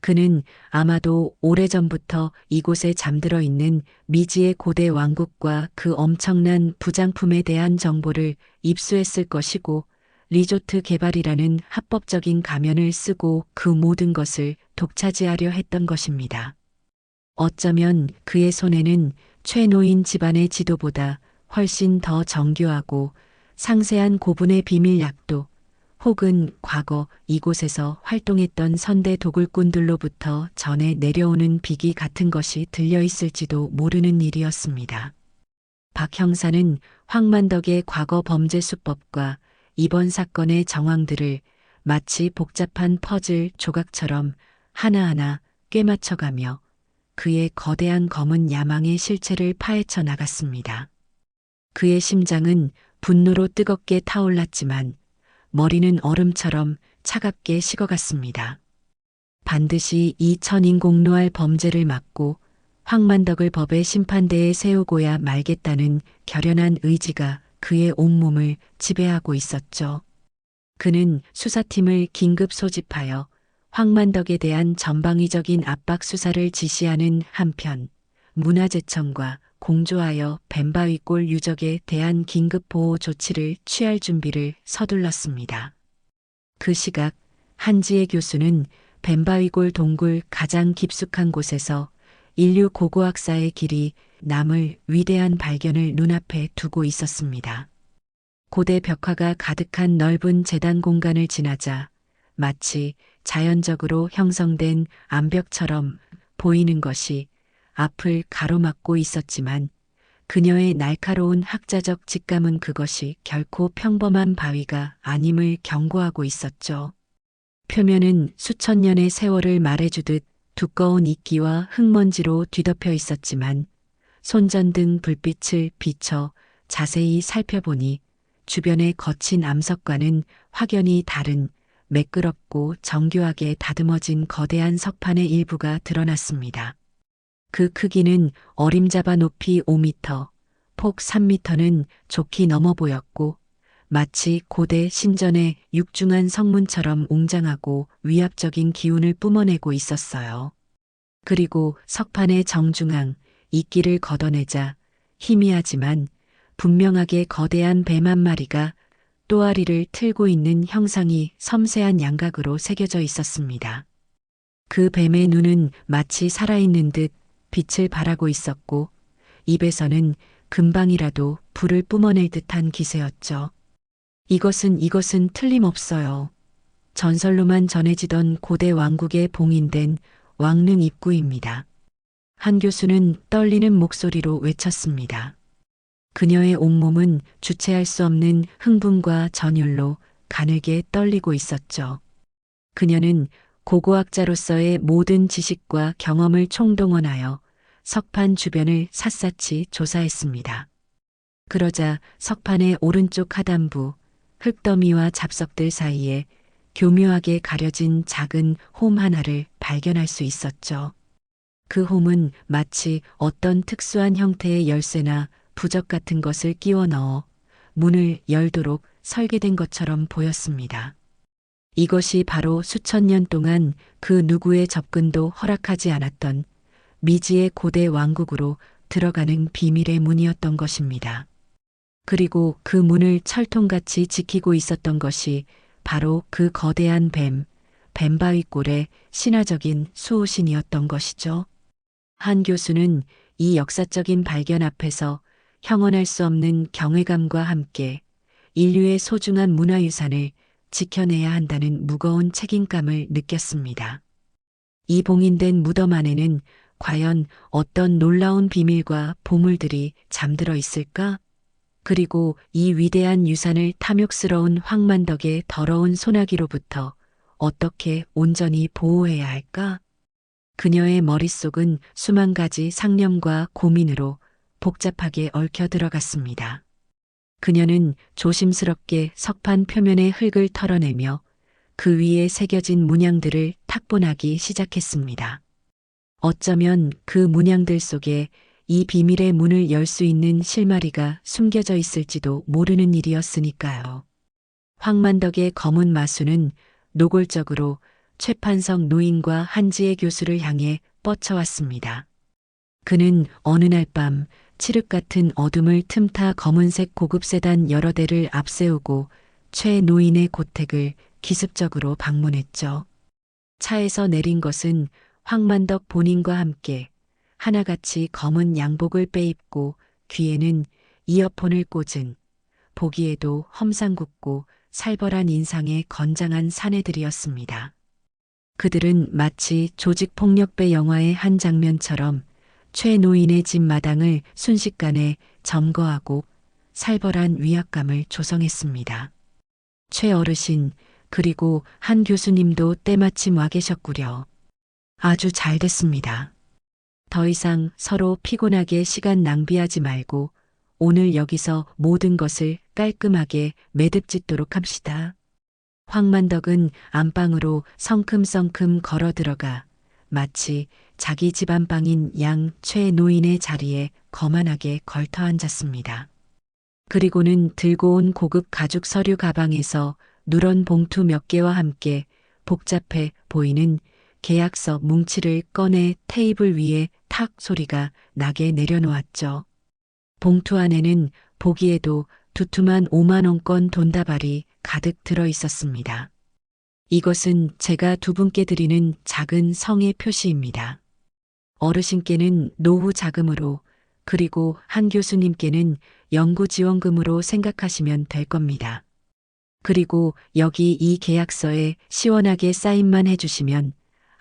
S2: 그는 아마도 오래전부터 이곳에 잠들어 있는 미지의 고대 왕국과 그 엄청난 부장품에 대한 정보를 입수했을 것이고 리조트 개발이라는 합법적인 가면을 쓰고 그 모든 것을 독차지하려 했던 것입니다. 어쩌면 그의 손에는 최노인 집안의 지도보다 훨씬 더 정교하고 상세한 고분의 비밀약도 혹은 과거 이곳에서 활동했던 선대 도굴꾼들로부터 전해 내려오는 비기 같은 것이 들려 있을지도 모르는 일이었습니다. 박 형사는 황만덕의 과거 범죄 수법과 이번 사건의 정황들을 마치 복잡한 퍼즐 조각처럼 하나하나 꿰맞춰가며 그의 거대한 검은 야망의 실체를 파헤쳐 나갔습니다. 그의 심장은 분노로 뜨겁게 타올랐지만 머리는 얼음처럼 차갑게 식어갔습니다. 반드시 이 천인공노할 범죄를 막고 황만덕을 법의 심판대에 세우고야 말겠다는 결연한 의지가 그의 온몸을 지배하고 있었죠. 그는 수사팀을 긴급 소집하여 황만덕에 대한 전방위적인 압박 수사를 지시하는 한편 문화재청과 공조하여 뱀바위골 유적에 대한 긴급 보호 조치를 취할 준비를 서둘렀습니다. 그 시각 한지혜 교수는 뱀바위골 동굴 가장 깊숙한 곳에서 인류 고고학사의 길이 남을 위대한 발견을 눈앞에 두고 있었습니다. 고대 벽화가 가득한 넓은 제단 공간을 지나자 마치 자연적으로 형성된 암벽처럼 보이는 것이 앞을 가로막고 있었지만 그녀의 날카로운 학자적 직감은 그것이 결코 평범한 바위가 아님을 경고하고 있었죠. 표면은 수천 년의 세월을 말해주듯 두꺼운 이끼와 흙먼지로 뒤덮여 있었지만 손전등 불빛을 비춰 자세히 살펴보니 주변의 거친 암석과는 확연히 다른 매끄럽고 정교하게 다듬어진 거대한 석판의 일부가 드러났습니다. 그 크기는 어림잡아 높이 5m, 폭 3m는 좋게 넘어 보였고 마치 고대 신전의 육중한 성문처럼 웅장하고 위압적인 기운을 뿜어내고 있었어요. 그리고 석판의 정중앙 이끼를 걷어내자 희미하지만 분명하게 거대한 뱀 한 마리가 또아리를 틀고 있는 형상이 섬세한 양각으로 새겨져 있었습니다. 그 뱀의 눈은 마치 살아있는 듯 빛을 발하고 있었고 입에서는 금방이라도 불을 뿜어낼 듯한 기세였죠. 이것은 틀림없어요. 전설로만 전해지던 고대 왕국의 봉인된 왕릉 입구입니다. 한 교수는 떨리는 목소리로 외쳤습니다. 그녀의 온몸은 주체할 수 없는 흥분과 전율로 가늘게 떨리고 있었죠. 그녀는 고고학자로서의 모든 지식과 경험을 총동원하여 석판 주변을 샅샅이 조사했습니다. 그러자 석판의 오른쪽 하단부, 흙더미와 잡석들 사이에 교묘하게 가려진 작은 홈 하나를 발견할 수 있었죠. 그 홈은 마치 어떤 특수한 형태의 열쇠나 부적 같은 것을 끼워 넣어 문을 열도록 설계된 것처럼 보였습니다. 이것이 바로 수천 년 동안 그 누구의 접근도 허락하지 않았던 미지의 고대 왕국으로 들어가는 비밀의 문이었던 것입니다. 그리고 그 문을 철통같이 지키고 있었던 것이 바로 그 거대한 뱀바위꼴의 신화적인 수호신이었던 것이죠. 한 교수는 이 역사적인 발견 앞에서 형언할 수 없는 경외감과 함께 인류의 소중한 문화유산을 지켜내야 한다는 무거운 책임감을 느꼈습니다. 이 봉인된 무덤 안에는 과연 어떤 놀라운 비밀과 보물들이 잠들어 있을까? 그리고 이 위대한 유산을 탐욕스러운 황만덕의 더러운 소나기로부터 어떻게 온전히 보호해야 할까? 그녀의 머릿속은 수만 가지 상념과 고민으로 복잡하게 얽혀 들어갔습니다. 그녀는 조심스럽게 석판 표면의 흙을 털어내며 그 위에 새겨진 문양들을 탁본하기 시작했습니다. 어쩌면 그 문양들 속에 이 비밀의 문을 열 수 있는 실마리가 숨겨져 있을지도 모르는 일이었으니까요. 황만덕의 검은 마수는 노골적으로 최판석 노인과 한지혜 교수를 향해 뻗쳐왔습니다. 그는 어느 날 밤 칠흑 같은 어둠을 틈타 검은색 고급 세단 여러 대를 앞세우고 최 노인의 고택을 기습적으로 방문했죠. 차에서 내린 것은 황만덕 본인과 함께 하나같이 검은 양복을 빼입고 귀에는 이어폰을 꽂은 보기에도 험상궂고 살벌한 인상의 건장한 사내들이었습니다. 그들은 마치 조직폭력배 영화의 한 장면처럼 최 노인의 집 마당을 순식간에 점거하고 살벌한 위압감을 조성했습니다. 최 어르신 그리고 한 교수님도 때마침 와 계셨구려. 아주 잘 됐습니다. 더 이상 서로 피곤하게 시간 낭비하지 말고 오늘 여기서 모든 것을 깔끔하게 매듭짓도록 합시다. 황만덕은 안방으로 성큼성큼 걸어 들어가 마치 자기 집 안방인 양 최 노인의 자리에 거만하게 걸터 앉았습니다. 그리고는 들고 온 고급 가죽 서류 가방에서 누런 봉투 몇 개와 함께 복잡해 보이는 계약서 뭉치를 꺼내 테이블 위에 탁 소리가 나게 내려놓았죠. 봉투 안에는 보기에도 두툼한 5만 원권 돈다발이 가득 들어 있었습니다. 이것은 제가 두 분께 드리는 작은 성의 표시입니다. 어르신께는 노후 자금으로 그리고 한 교수님께는 연구 지원금으로 생각하시면 될 겁니다. 그리고 여기 이 계약서에 시원하게 사인만 해주시면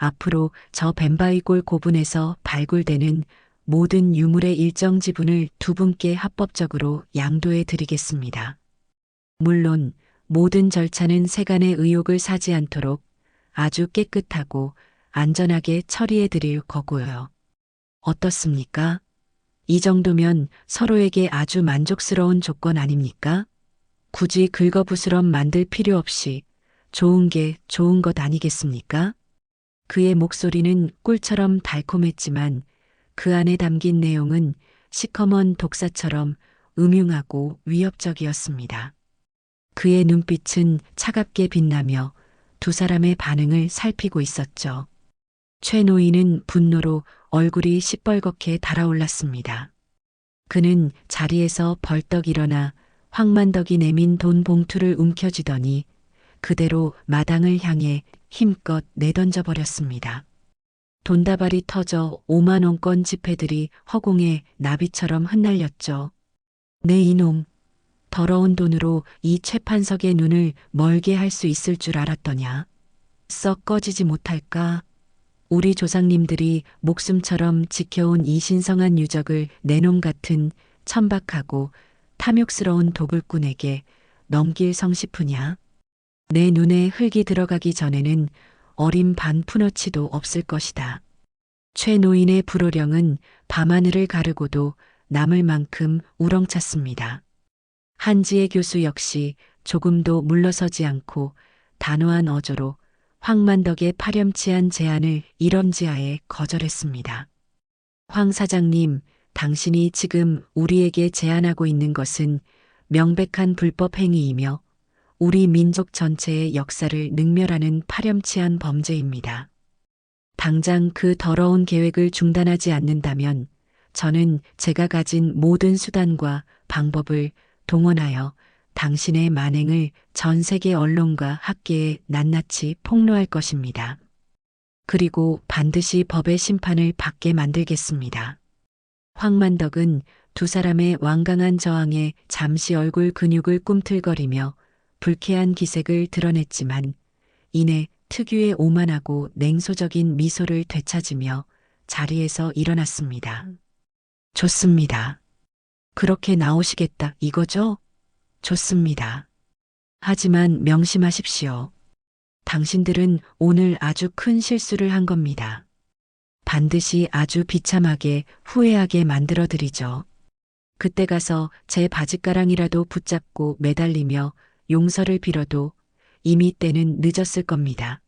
S2: 앞으로 저 뱀바위골 고분에서 발굴되는 모든 유물의 일정 지분을 두 분께 합법적으로 양도해 드리겠습니다. 물론 모든 절차는 세간의 의혹을 사지 않도록 아주 깨끗하고 안전하게 처리해 드릴 거고요. 어떻습니까? 이 정도면 서로에게 아주 만족스러운 조건 아닙니까? 굳이 긁어부스럼 만들 필요 없이 좋은 게 좋은 것 아니겠습니까? 그의 목소리는 꿀처럼 달콤했지만 그 안에 담긴 내용은 시커먼 독사처럼 음흉하고 위협적이었습니다. 그의 눈빛은 차갑게 빛나며 두 사람의 반응을 살피고 있었죠. 최 노인은 분노로 얼굴이 시뻘겋게 달아올랐습니다. 그는 자리에서 벌떡 일어나 황만덕이 내민 돈 봉투를 움켜쥐더니 그대로 마당을 향해 힘껏 내던져 버렸습니다. 돈다발이 터져 5만 원권 지폐들이 허공에 나비처럼 흩날렸죠. 네 이놈, 더러운 돈으로 이 최판석의 눈을 멀게 할 수 있을 줄 알았더냐. 썩 꺼지지 못할까? 우리 조상님들이 목숨처럼 지켜온 이 신성한 유적을 내놈 같은 천박하고 탐욕스러운 도굴꾼에게 넘길 성시푸냐? 내 눈에 흙이 들어가기 전에는 어림 반 푼어치도 없을 것이다. 최 노인의 불호령은 밤하늘을 가르고도 남을 만큼 우렁찼습니다. 한지혜 교수 역시 조금도 물러서지 않고 단호한 어조로 황만덕의 파렴치한 제안을 일엄지하에 거절했습니다. 황 사장님, 당신이 지금 우리에게 제안하고 있는 것은 명백한 불법 행위이며 우리 민족 전체의 역사를 능멸하는 파렴치한 범죄입니다. 당장 그 더러운 계획을 중단하지 않는다면 저는 제가 가진 모든 수단과 방법을 동원하여 당신의 만행을 전 세계 언론과 학계에 낱낱이 폭로할 것입니다. 그리고 반드시 법의 심판을 받게 만들겠습니다. 황만덕은 두 사람의 완강한 저항에 잠시 얼굴 근육을 꿈틀거리며 불쾌한 기색을 드러냈지만 이내 특유의 오만하고 냉소적인 미소를 되찾으며 자리에서 일어났습니다. 좋습니다. 그렇게 나오시겠다 이거죠? 좋습니다. 하지만 명심하십시오. 당신들은 오늘 아주 큰 실수를 한 겁니다. 반드시 아주 비참하게 후회하게 만들어드리죠. 그때 가서 제 바짓가랑이라도 붙잡고 매달리며 용서를 빌어도 이미 때는 늦었을 겁니다.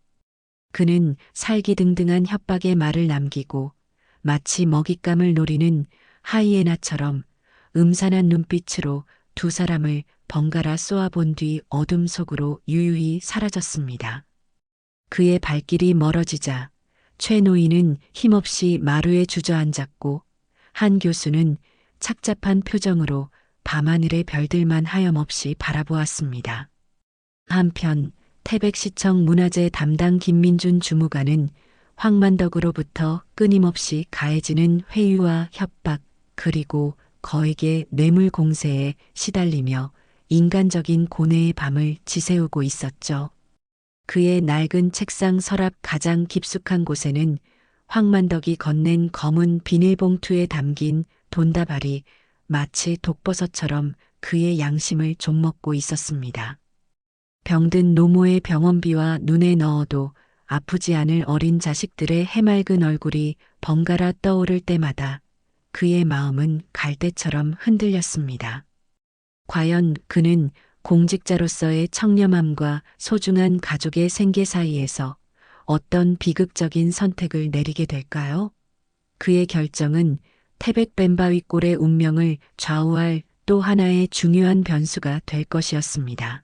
S2: 그는 살기등등한 협박의 말을 남기고 마치 먹잇감을 노리는 하이에나처럼 음산한 눈빛으로 두 사람을 번갈아 쏘아본 뒤 어둠 속으로 유유히 사라졌습니다. 그의 발길이 멀어지자 최 노인은 힘없이 마루에 주저앉았고 한 교수는 착잡한 표정으로 밤하늘의 별들만 하염없이 바라보았습니다. 한편 태백시청 문화재 담당 김민준 주무관은 황만덕으로부터 끊임없이 가해지는 회유와 협박 그리고 거액의 뇌물 공세에 시달리며 인간적인 고뇌의 밤을 지새우고 있었죠. 그의 낡은 책상 서랍 가장 깊숙한 곳에는 황만덕이 건넨 검은 비닐봉투에 담긴 돈다발이 마치 독버섯처럼 그의 양심을 좀먹고 있었습니다. 병든 노모의 병원비와 눈에 넣어도 아프지 않을 어린 자식들의 해맑은 얼굴이 번갈아 떠오를 때마다 그의 마음은 갈대처럼 흔들렸습니다. 과연 그는 공직자로서의 청렴함과 소중한 가족의 생계 사이에서 어떤 비극적인 선택을 내리게 될까요? 그의 결정은 태백 뱀바위꼴의 운명을 좌우할 또 하나의 중요한 변수가 될 것이었습니다.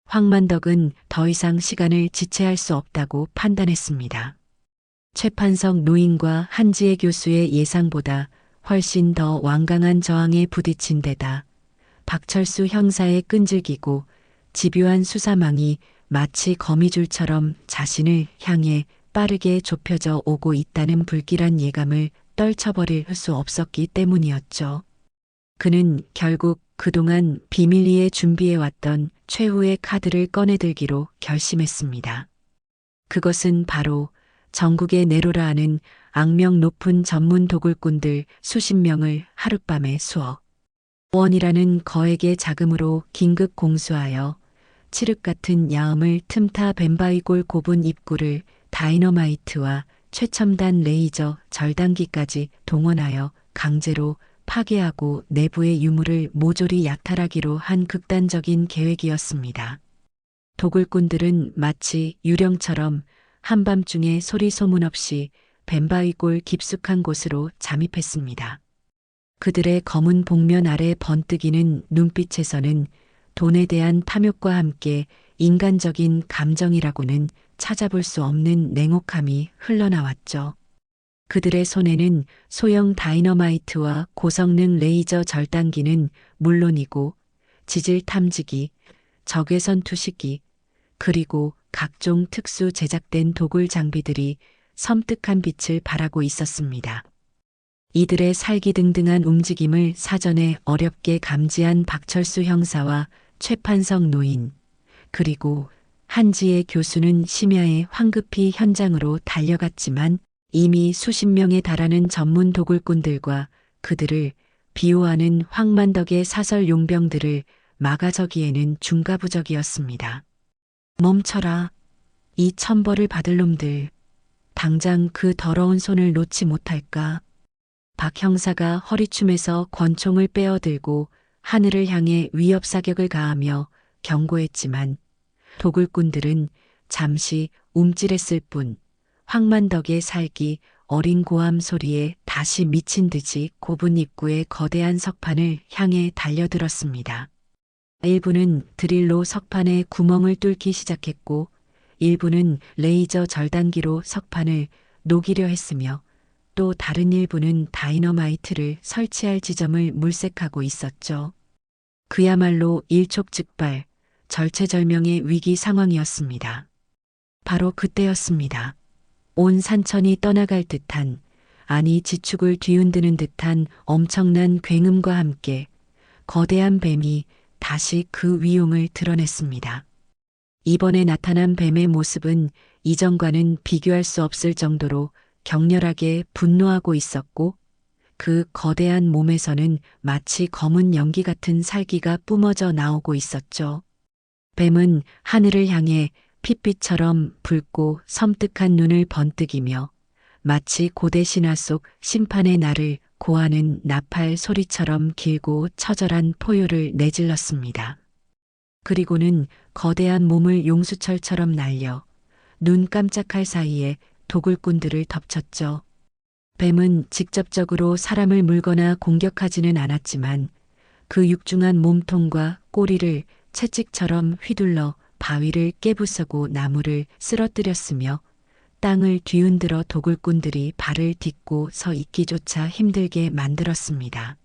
S2: 황만덕은 더 이상 시간을 지체할 수 없다고 판단했습니다. 최판석 노인과 한지혜 교수의 예상보다 훨씬 더 완강한 저항에 부딪힌 데다 박철수 형사의 끈질기고 집요한 수사망이 마치 거미줄처럼 자신을 향해 빠르게 좁혀져 오고 있다는 불길한 예감을 떨쳐버릴 수 없었기 때문이었죠. 그는 결국 그동안 비밀리에 준비해왔던 최후의 카드를 꺼내들기로 결심했습니다. 그것은 바로 전국에 내로라 하는 악명 높은 전문 도굴꾼들 수십 명을 하룻밤에 수억 원이라는 거액의 자금으로 긴급 공수하여 칠흑 같은 야음을 틈타 뱀바위골 고분 입구를 다이너마이트와 최첨단 레이저 절단기까지 동원하여 강제로 파괴하고 내부의 유물을 모조리 약탈하기로 한 극단적인 계획이었습니다. 도굴꾼들은 마치 유령처럼 한밤중에 소리 소문 없이 뱀바위골 깊숙한 곳으로 잠입했습니다. 그들의 검은 복면 아래 번뜩이는 눈빛에서는 돈에 대한 탐욕과 함께 인간적인 감정이라고는 찾아볼 수 없는 냉혹함이 흘러나왔죠. 그들의 손에는 소형 다이너마이트와 고성능 레이저 절단기는 물론이고 지질 탐지기, 적외선 투시기, 그리고 각종 특수 제작된 도굴 장비들이 섬뜩한 빛을 발하고 있었습니다. 이들의 살기등등한 움직임을 사전에 어렵게 감지한 박철수 형사와 최판석 노인, 그리고 한지혜 교수는 심야에 황급히 현장으로 달려갔지만 이미 수십 명에 달하는 전문 도굴꾼들과 그들을 비호하는 황만덕의 사설 용병들을 막아서기에는 중가부적이었습니다. 멈춰라. 이 천벌을 받을 놈들. 당장 그 더러운 손을 놓지 못할까. 박 형사가 허리춤에서 권총을 빼어들고 하늘을 향해 위협 사격을 가하며 경고했지만 도굴꾼들은 잠시 움찔했을 뿐 황만덕의 살기 어린 고함 소리에 다시 미친 듯이 좁은 입구의 거대한 석판을 향해 달려들었습니다. 일부는 드릴로 석판에 구멍을 뚫기 시작했고 일부는 레이저 절단기로 석판을 녹이려 했으며 또 다른 일부는 다이너마이트를 설치할 지점을 물색하고 있었죠. 그야말로 일촉즉발, 절체절명의 위기 상황이었습니다. 바로 그때였습니다. 온 산천이 떠나갈 듯한, 아니 지축을 뒤흔드는 듯한 엄청난 굉음과 함께 거대한 뱀이 다시 그 위용을 드러냈습니다. 이번에 나타난 뱀의 모습은 이전과는 비교할 수 없을 정도로 격렬하게 분노하고 있었고 그 거대한 몸에서는 마치 검은 연기 같은 살기가 뿜어져 나오고 있었죠. 뱀은 하늘을 향해 핏빛처럼 붉고 섬뜩한 눈을 번뜩이며 마치 고대 신화 속 심판의 날을 고하는 나팔 소리처럼 길고 처절한 포효를 내질렀습니다. 그리고는 거대한 몸을 용수철처럼 날려 눈 깜짝할 사이에 도굴꾼들을 덮쳤죠. 뱀은 직접적으로 사람을 물거나 공격하지는 않았지만 그 육중한 몸통과 꼬리를 채찍처럼 휘둘러 바위를 깨부수고 나무를 쓰러뜨렸으며 땅을 뒤흔들어 도굴꾼들이 발을 딛고 서 있기조차 힘들게 만들었습니다.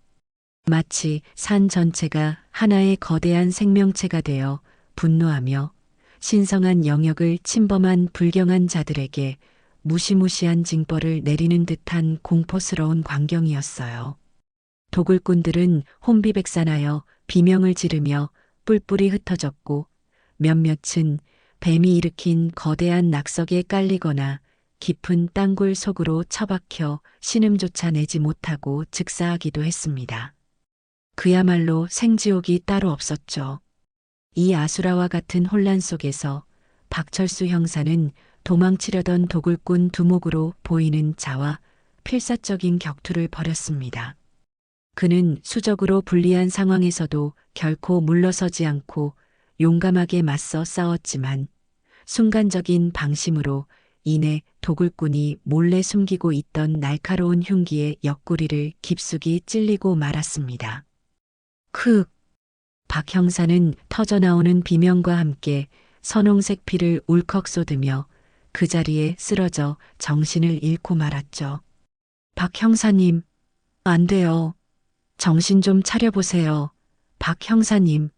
S2: 마치 산 전체가 하나의 거대한 생명체가 되어 분노하며 신성한 영역을 침범한 불경한 자들에게 무시무시한 징벌을 내리는 듯한 공포스러운 광경이었어요. 도굴꾼들은 혼비백산하여 비명을 지르며 뿔뿔이 흩어졌고 몇몇은 뱀이 일으킨 거대한 낙석에 깔리거나 깊은 땅굴 속으로 처박혀 신음조차 내지 못하고 즉사하기도 했습니다. 그야말로 생지옥이 따로 없었죠. 이 아수라와 같은 혼란 속에서 박철수 형사는 도망치려던 도굴꾼 두목으로 보이는 자와 필사적인 격투를 벌였습니다. 그는 수적으로 불리한 상황에서도 결코 물러서지 않고 용감하게 맞서 싸웠지만 순간적인 방심으로 이내 도굴꾼이 몰래 숨기고 있던 날카로운 흉기의 옆구리를 깊숙이 찔리고 말았습니다. 박 형사는 터져나오는 비명과 함께 선홍색 피를 울컥 쏟으며 그 자리에 쓰러져 정신을 잃고 말았죠. 박 형사님, 안 돼요. 정신 좀 차려보세요. 박 형사님.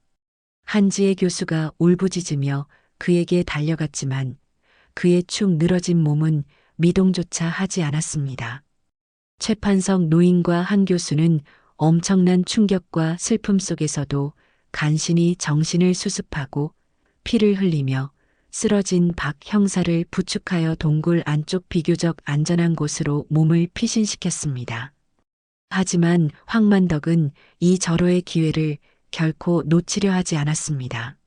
S2: 한지혜 교수가 울부짖으며 그에게 달려갔지만 그의 축 늘어진 몸은 미동조차 하지 않았습니다. 최판석 노인과 한 교수는 엄청난 충격과 슬픔 속에서도 간신히 정신을 수습하고 피를 흘리며 쓰러진 박 형사를 부축하여 동굴 안쪽 비교적 안전한 곳으로 몸을 피신시켰습니다. 하지만 황만덕은 이 절호의 기회를 결코 놓치려 하지 않았습니다.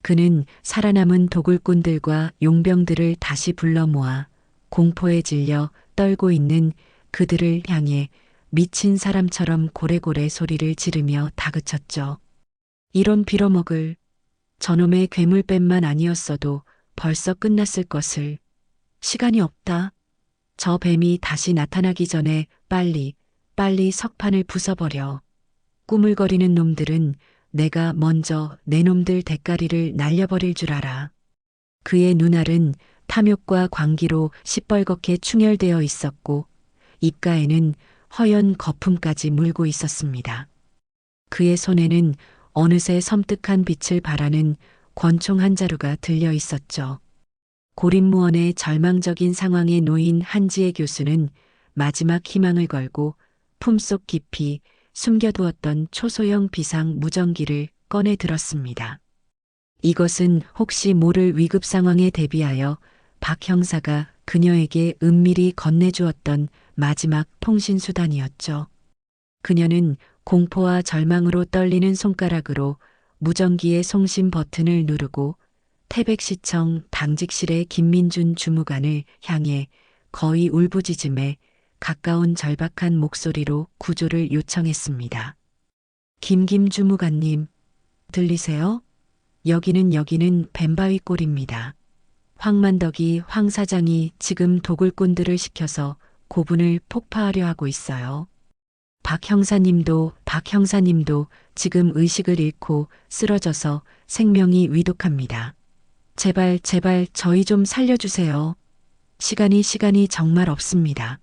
S2: 그는 살아남은 도굴꾼들과 용병들을 다시 불러 모아 공포에 질려 떨고 있는 그들을 향해 미친 사람처럼 고래고래 소리를 지르며 다그쳤죠. 이런 빌어먹을 저놈의 괴물뱀만 아니었어도 벌써 끝났을 것을. 시간이 없다. 저 뱀이 다시 나타나기 전에 빨리 석판을 부숴버려. 꾸물거리는 놈들은 내가 먼저 내 놈들 대가리를 날려버릴 줄 알아. 그의 눈알은 탐욕과 광기로 시뻘겋게 충혈되어 있었고 입가에는 허연 거품까지 물고 있었습니다. 그의 손에는 어느새 섬뜩한 빛을 발하는 권총 한 자루가 들려 있었죠. 고립무원의 절망적인 상황에 놓인 한지의 교수는 마지막 희망을 걸고 품속 깊이 숨겨두었던 초소형 비상 무전기를 꺼내 들었습니다. 이것은 혹시 모를 위급 상황에 대비하여 박 형사가 그녀에게 은밀히 건네주었던 마지막 통신수단이었죠. 그녀는 공포와 절망으로 떨리는 손가락으로 무전기의 송신 버튼을 누르고 태백시청 당직실의 김민준 주무관을 향해 거의 울부짖음에 가까운 절박한 목소리로 구조를 요청했습니다. 김 주무관님, 들리세요? 여기는 뱀바위골입니다. 황만덕이 황 사장이 지금 도굴꾼들을 시켜서 고분을 폭파하려 하고 있어요. 박 형사님도 지금 의식을 잃고 쓰러져서 생명이 위독합니다. 제발 저희 좀 살려주세요. 시간이 정말 없습니다.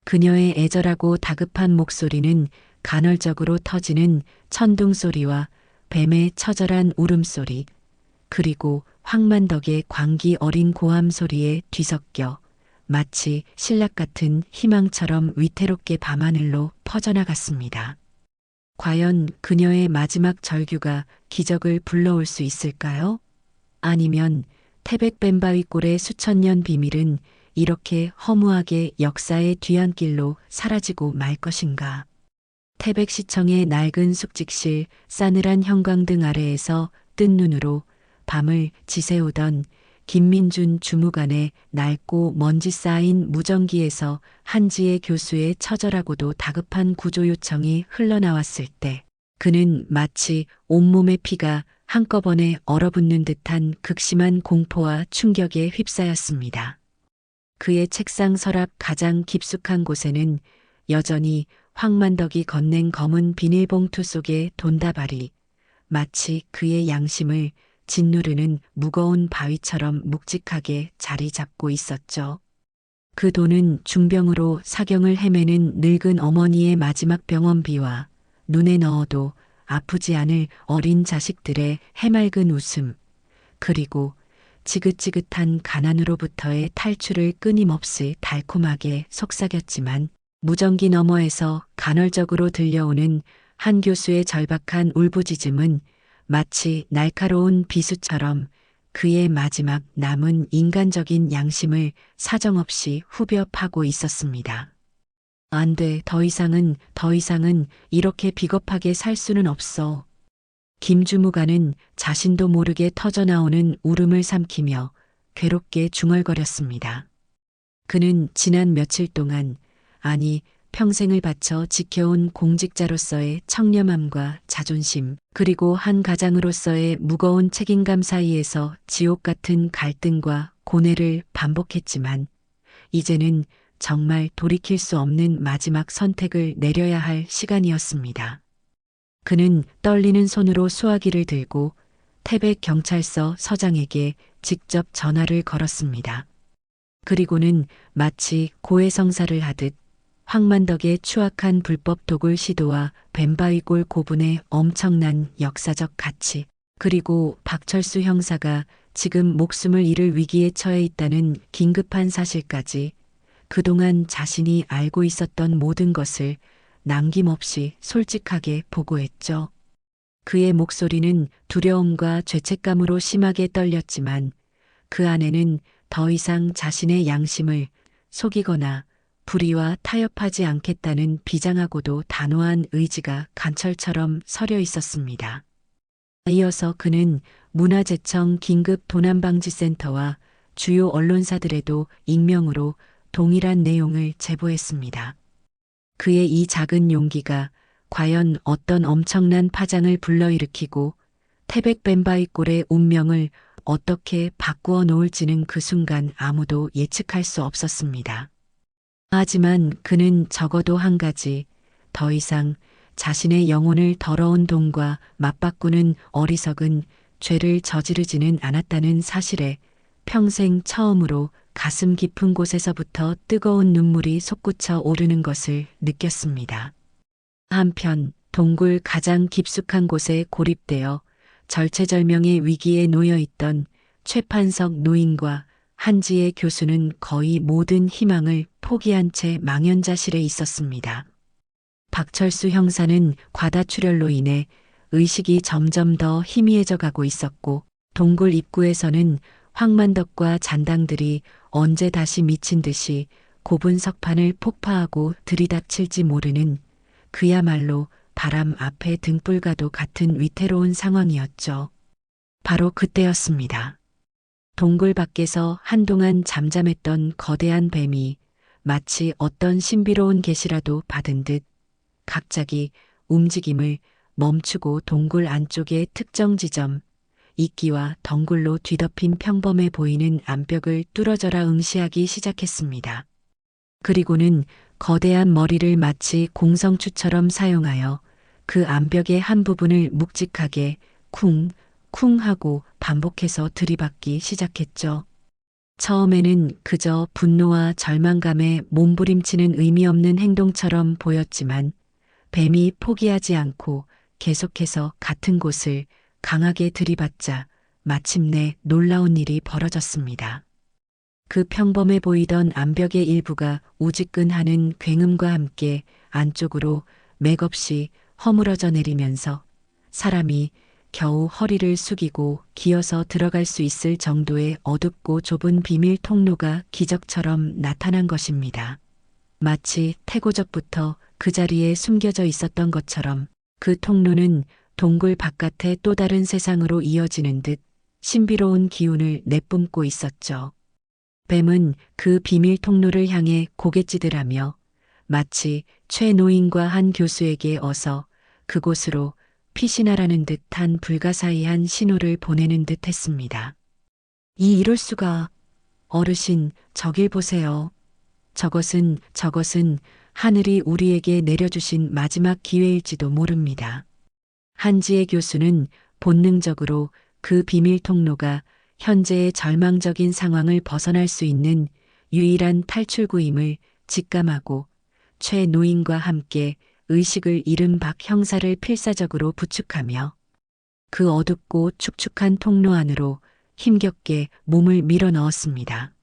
S2: 그녀의 애절하고 다급한 목소리는 간헐적으로 터지는 천둥 소리와 뱀의 처절한 울음소리, 그리고 황만덕의 광기 어린 고함 소리에 뒤섞여 마치 신락 같은 희망처럼 위태롭게 밤하늘로 퍼져나갔습니다. 과연 그녀의 마지막 절규가 기적을 불러올 수 있을까요? 아니면 태백뱀바위골의 수천 년 비밀은 이렇게 허무하게 역사의 뒤안길로 사라지고 말 것인가? 태백시청의 낡은 숙직실 싸늘한 형광등 아래에서 뜬 눈으로 밤을 지새우던 김민준 주무관의 낡고 먼지 쌓인 무전기에서 한지의 교수의 처절하고도 다급한 구조 요청이 흘러나왔을 때 그는 마치 온몸의 피가 한꺼번에 얼어붙는 듯한 극심한 공포와 충격에 휩싸였습니다. 그의 책상 서랍 가장 깊숙한 곳에는 여전히 황만덕이 건넨 검은 비닐봉투 속의 돈다발이 마치 그의 양심을 짓누르는 무거운 바위처럼 묵직하게 자리 잡고 있었죠. 그 돈은 중병으로 사경을 헤매는 늙은 어머니의 마지막 병원비와 눈에 넣어도 아프지 않을 어린 자식들의 해맑은 웃음, 그리고 지긋지긋한 가난으로부터의 탈출을 끊임없이 달콤하게 속삭였지만 무전기 너머에서 간헐적으로 들려오는 한 교수의 절박한 울부짖음은 마치 날카로운 비수처럼 그의 마지막 남은 인간적인 양심을 사정없이 후벼 파고 있었습니다. 안 돼, 더 이상은 이렇게 비겁하게 살 수는 없어. 김주무관은 자신도 모르게 터져나오는 울음을 삼키며 괴롭게 중얼거렸습니다. 그는 지난 며칠 동안, 아니 평생을 바쳐 지켜온 공직자로서의 청렴함과 자존심, 그리고 한 가장으로서의 무거운 책임감 사이에서 지옥 같은 갈등과 고뇌를 반복했지만 이제는 정말 돌이킬 수 없는 마지막 선택을 내려야 할 시간이었습니다. 그는 떨리는 손으로 수화기를 들고 태백경찰서 서장에게 직접 전화를 걸었습니다. 그리고는 마치 고해성사를 하듯 황만덕의 추악한 불법 도굴 시도와 뱀바위골 고분의 엄청난 역사적 가치, 그리고 박철수 형사가 지금 목숨을 잃을 위기에 처해 있다는 긴급한 사실까지 그동안 자신이 알고 있었던 모든 것을 남김없이 솔직하게 보고했죠. 그의 목소리는 두려움과 죄책감으로 심하게 떨렸지만 그 안에는 더 이상 자신의 양심을 속이거나 불의와 타협하지 않겠다는 비장하고도 단호한 의지가 간철처럼 서려 있었습니다. 이어서 그는 문화재청 긴급 도난방지센터와 주요 언론사들에도 익명으로 동일한 내용을 제보했습니다. 그의 이 작은 용기가 과연 어떤 엄청난 파장을 불러일으키고 태백 벤바이꼴의 운명을 어떻게 바꾸어 놓을지는 그 순간 아무도 예측할 수 없었습니다. 하지만 그는 적어도 한 가지, 더 이상 자신의 영혼을 더러운 돈과 맞바꾸는 어리석은 죄를 저지르지는 않았다는 사실에 평생 처음으로 가슴 깊은 곳에서부터 뜨거운 눈물이 솟구쳐 오르는 것을 느꼈습니다. 한편 동굴 가장 깊숙한 곳에 고립되어 절체절명의 위기에 놓여 있던 최판석 노인과 한지의 교수는 거의 모든 희망을 포기한 채 망연자실해 있었습니다. 박철수 형사는 과다출혈로 인해 의식이 점점 더 희미해져 가고 있었고 동굴 입구에서는 황만덕과 잔당들이 언제 다시 미친 듯이 곱은 석판을 폭파하고 들이닥칠지 모르는 그야말로 바람 앞에 등불과도 같은 위태로운 상황이었죠. 바로 그때였습니다. 동굴 밖에서 한동안 잠잠했던 거대한 뱀이 마치 어떤 신비로운 계시라도 받은 듯 갑자기 움직임을 멈추고 동굴 안쪽의 특정 지점, 이끼와 덩굴로 뒤덮인 평범해 보이는 암벽을 뚫어져라 응시하기 시작했습니다. 그리고는 거대한 머리를 마치 공성추처럼 사용하여 그 암벽의 한 부분을 묵직하게 쿵, 쿵 하고 반복해서 들이받기 시작했죠. 처음에는 그저 분노와 절망감에 몸부림치는 의미 없는 행동처럼 보였지만 뱀이 포기하지 않고 계속해서 같은 곳을 강하게 들이받자 마침내 놀라운 일이 벌어졌습니다. 그 평범해 보이던 암벽의 일부가 우지끈하는 굉음과 함께 안쪽으로 맥없이 허물어져 내리면서 사람이 겨우 허리를 숙이고 기어서 들어갈 수 있을 정도의 어둡고 좁은 비밀 통로가 기적처럼 나타난 것입니다. 마치 태고적부터 그 자리에 숨겨져 있었던 것처럼 그 통로는 동굴 바깥의 또 다른 세상으로 이어지는 듯 신비로운 기운을 내뿜고 있었죠. 뱀은 그 비밀 통로를 향해 고갯짓을 마치 최 노인과 한 교수에게 어서 그곳으로 피신하라는 듯한 불가사의한 신호를 보내는 듯 했습니다. 이럴 수가. 어르신, 저길 보세요. 저것은 하늘이 우리에게 내려주신 마지막 기회일지도 모릅니다. 한지의 교수는 본능적으로 그 비밀 통로가 현재의 절망적인 상황을 벗어날 수 있는 유일한 탈출구임을 직감하고 최 노인과 함께 의식을 잃은 박 형사를 필사적으로 부축하며 그 어둡고 축축한 통로 안으로 힘겹게 몸을 밀어 넣었습니다.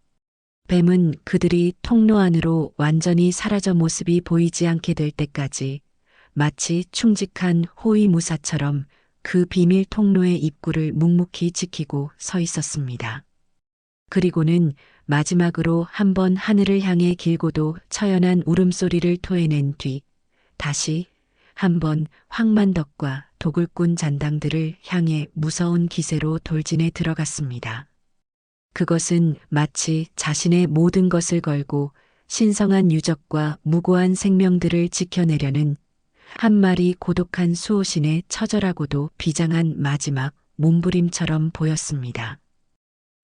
S2: 뱀은 그들이 통로 안으로 완전히 사라져 모습이 보이지 않게 될 때까지 마치 충직한 호위무사처럼 그 비밀 통로의 입구를 묵묵히 지키고 서 있었습니다. 그리고는 마지막으로 한번 하늘을 향해 길고도 처연한 울음소리를 토해낸 뒤 다시 한번 황만덕과 도굴꾼 잔당들을 향해 무서운 기세로 돌진해 들어갔습니다. 그것은 마치 자신의 모든 것을 걸고 신성한 유적과 무고한 생명들을 지켜내려는 한 마리 고독한 수호신의 처절하고도 비장한 마지막 몸부림처럼 보였습니다.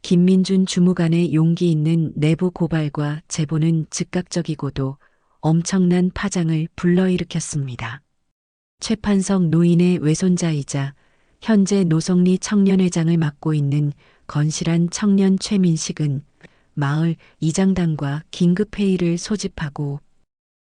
S2: 김민준 주무관의 용기 있는 내부 고발과 제보는 즉각적이고도 엄청난 파장을 불러일으켰습니다. 최판석 노인의 외손자이자 현재 노성리 청년회장을 맡고 있는 건실한 청년 최민식은 마을 이장단과 긴급회의를 소집하고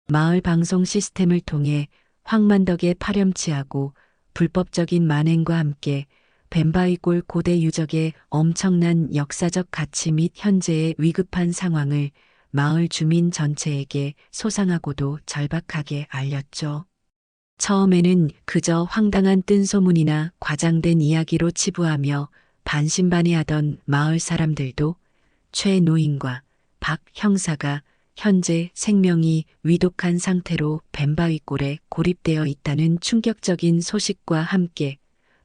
S2: 마을 방송 시스템을 통해 황만덕에 파렴치하고 불법적인 만행과 함께 벤바이골 고대 유적의 엄청난 역사적 가치 및 현재의 위급한 상황을 마을 주민 전체에게 소상하고도 절박하게 알렸죠. 처음에는 그저 황당한 뜬소문이나 과장된 이야기로 치부하며 반신반의하던 마을 사람들도 최 노인과 박 형사가 현재 생명이 위독한 상태로 뱀바위골에 고립되어 있다는 충격적인 소식과 함께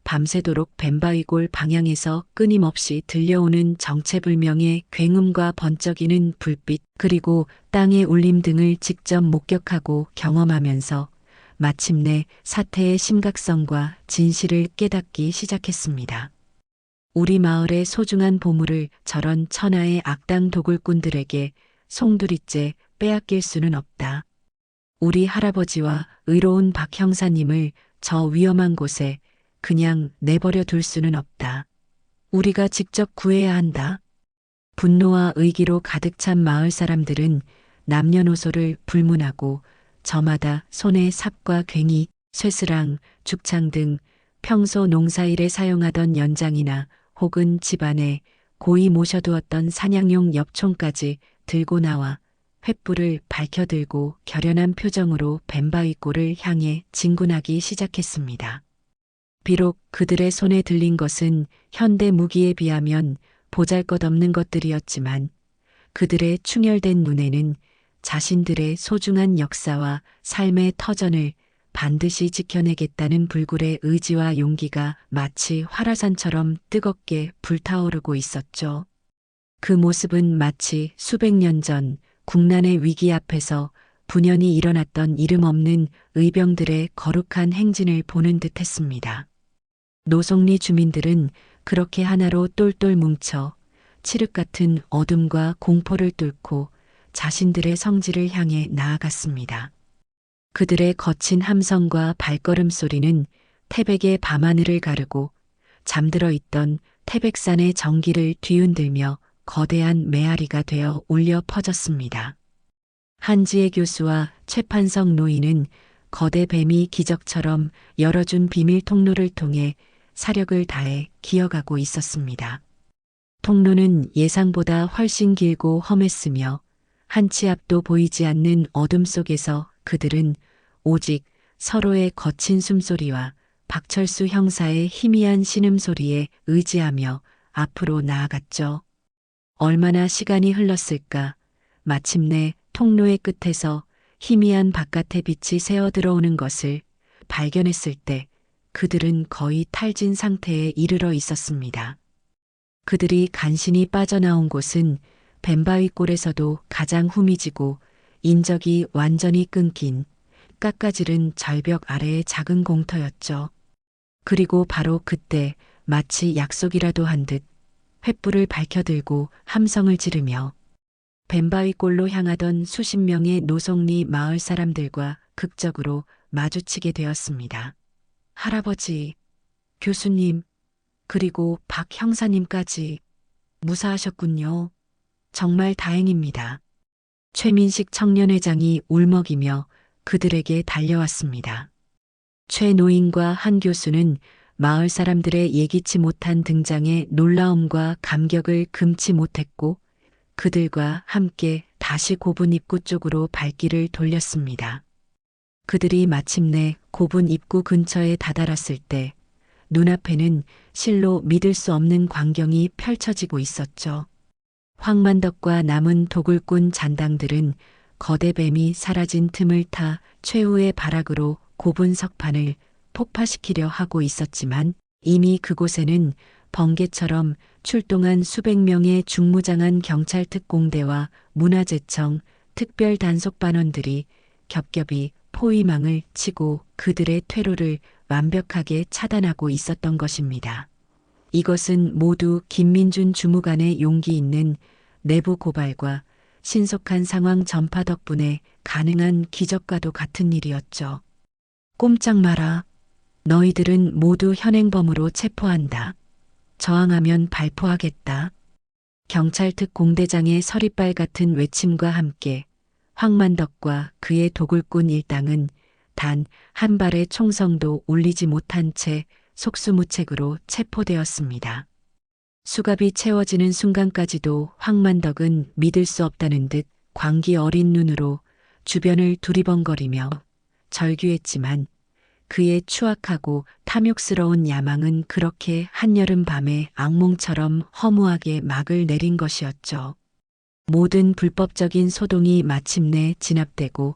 S2: 밤새도록 벤바위골 방향에서 끊임없이 들려오는 정체불명의 굉음과 번쩍이는 불빛, 그리고 땅의 울림 등을 직접 목격하고 경험하면서 마침내 사태의 심각성과 진실을 깨닫기 시작했습니다. 우리 마을의 소중한 보물을 저런 천하의 악당 도굴꾼들에게 송두리째 빼앗길 수는 없다. 우리 할아버지와 의로운 박 형사님을 저 위험한 곳에 그냥 내버려 둘 수는 없다. 우리가 직접 구해야 한다. 분노와 의기로 가득 찬 마을 사람들은 남녀노소를 불문하고 저마다 손에 삽과 괭이, 쇠스랑, 죽창 등 평소 농사일에 사용하던 연장이나 혹은 집안에 고이 모셔두었던 사냥용 엽총까지 들고 나와 횃불을 밝혀들고 결연한 표정으로 벤바위골을 향해 진군하기 시작했습니다. 비록 그들의 손에 들린 것은 현대 무기에 비하면 보잘것없는 것들이었지만 그들의 충혈된 눈에는 자신들의 소중한 역사와 삶의 터전을 반드시 지켜내겠다는 불굴의 의지와 용기가 마치 활화산처럼 뜨겁게 불타오르고 있었죠. 그 모습은 마치 수백 년 전 국난의 위기 앞에서 분연히 일어났던 이름 없는 의병들의 거룩한 행진을 보는 듯 했습니다. 노송리 주민들은 그렇게 하나로 똘똘 뭉쳐 칠흑 같은 어둠과 공포를 뚫고 자신들의 성지를 향해 나아갔습니다. 그들의 거친 함성과 발걸음 소리는 태백의 밤하늘을 가르고 잠들어 있던 태백산의 정기를 뒤흔들며 거대한 메아리가 되어 울려 퍼졌습니다. 한지혜 교수와 최판석 노인은 거대 뱀이 기적처럼 열어준 비밀 통로를 통해 사력을 다해 기어가고 있었습니다. 통로는 예상보다 훨씬 길고 험했으며 한 치 앞도 보이지 않는 어둠 속에서 그들은 오직 서로의 거친 숨소리와 박철수 형사의 희미한 신음소리에 의지하며 앞으로 나아갔죠. 얼마나 시간이 흘렀을까. 마침내 통로의 끝에서 희미한 바깥의 빛이 새어 들어오는 것을 발견했을 때 그들은 거의 탈진 상태에 이르러 있었습니다. 그들이 간신히 빠져나온 곳은 벤바위골에서도 가장 후미지고 인적이 완전히 끊긴 깎아지른 절벽 아래의 작은 공터였죠. 그리고 바로 그때 마치 약속이라도 한 듯 횃불을 밝혀들고 함성을 지르며 벤바위골로 향하던 수십 명의 노송리 마을 사람들과 극적으로 마주치게 되었습니다. 할아버지, 교수님, 그리고 박 형사님까지 무사하셨군요. 정말 다행입니다. 최민식 청년회장이 울먹이며 그들에게 달려왔습니다. 최 노인과 한 교수는 마을 사람들의 예기치 못한 등장에 놀라움과 감격을 금치 못했고 그들과 함께 다시 고분 입구 쪽으로 발길을 돌렸습니다. 그들이 마침내 고분 입구 근처에 다다랐을 때 눈앞에는 실로 믿을 수 없는 광경이 펼쳐지고 있었죠. 황만덕과 남은 도굴꾼 잔당들은 거대 뱀이 사라진 틈을 타 최후의 발악으로 고분 석판을 폭파시키려 하고 있었지만 이미 그곳에는 번개처럼 출동한 수백 명의 중무장한 경찰 특공대와 문화재청 특별 단속반원들이 겹겹이 포위망을 치고 그들의 퇴로를 완벽하게 차단하고 있었던 것입니다. 이것은 모두 김민준 주무관의 용기 있는 내부 고발과 신속한 상황 전파 덕분에 가능한 기적과도 같은 일이었죠. 꼼짝 마라. 너희들은 모두 현행범으로 체포한다. 저항하면 발포하겠다. 경찰 특공대장의 서리빨 같은 외침과 함께 황만덕과 그의 도굴꾼 일당은 단 한 발의 총성도 울리지 못한 채 속수무책으로 체포되었습니다. 수갑이 채워지는 순간까지도 황만덕은 믿을 수 없다는 듯 광기 어린 눈으로 주변을 두리번거리며 절규했지만 그의 추악하고 탐욕스러운 야망은 그렇게 한여름 밤에 악몽처럼 허무하게 막을 내린 것이었죠. 모든 불법적인 소동이 마침내 진압되고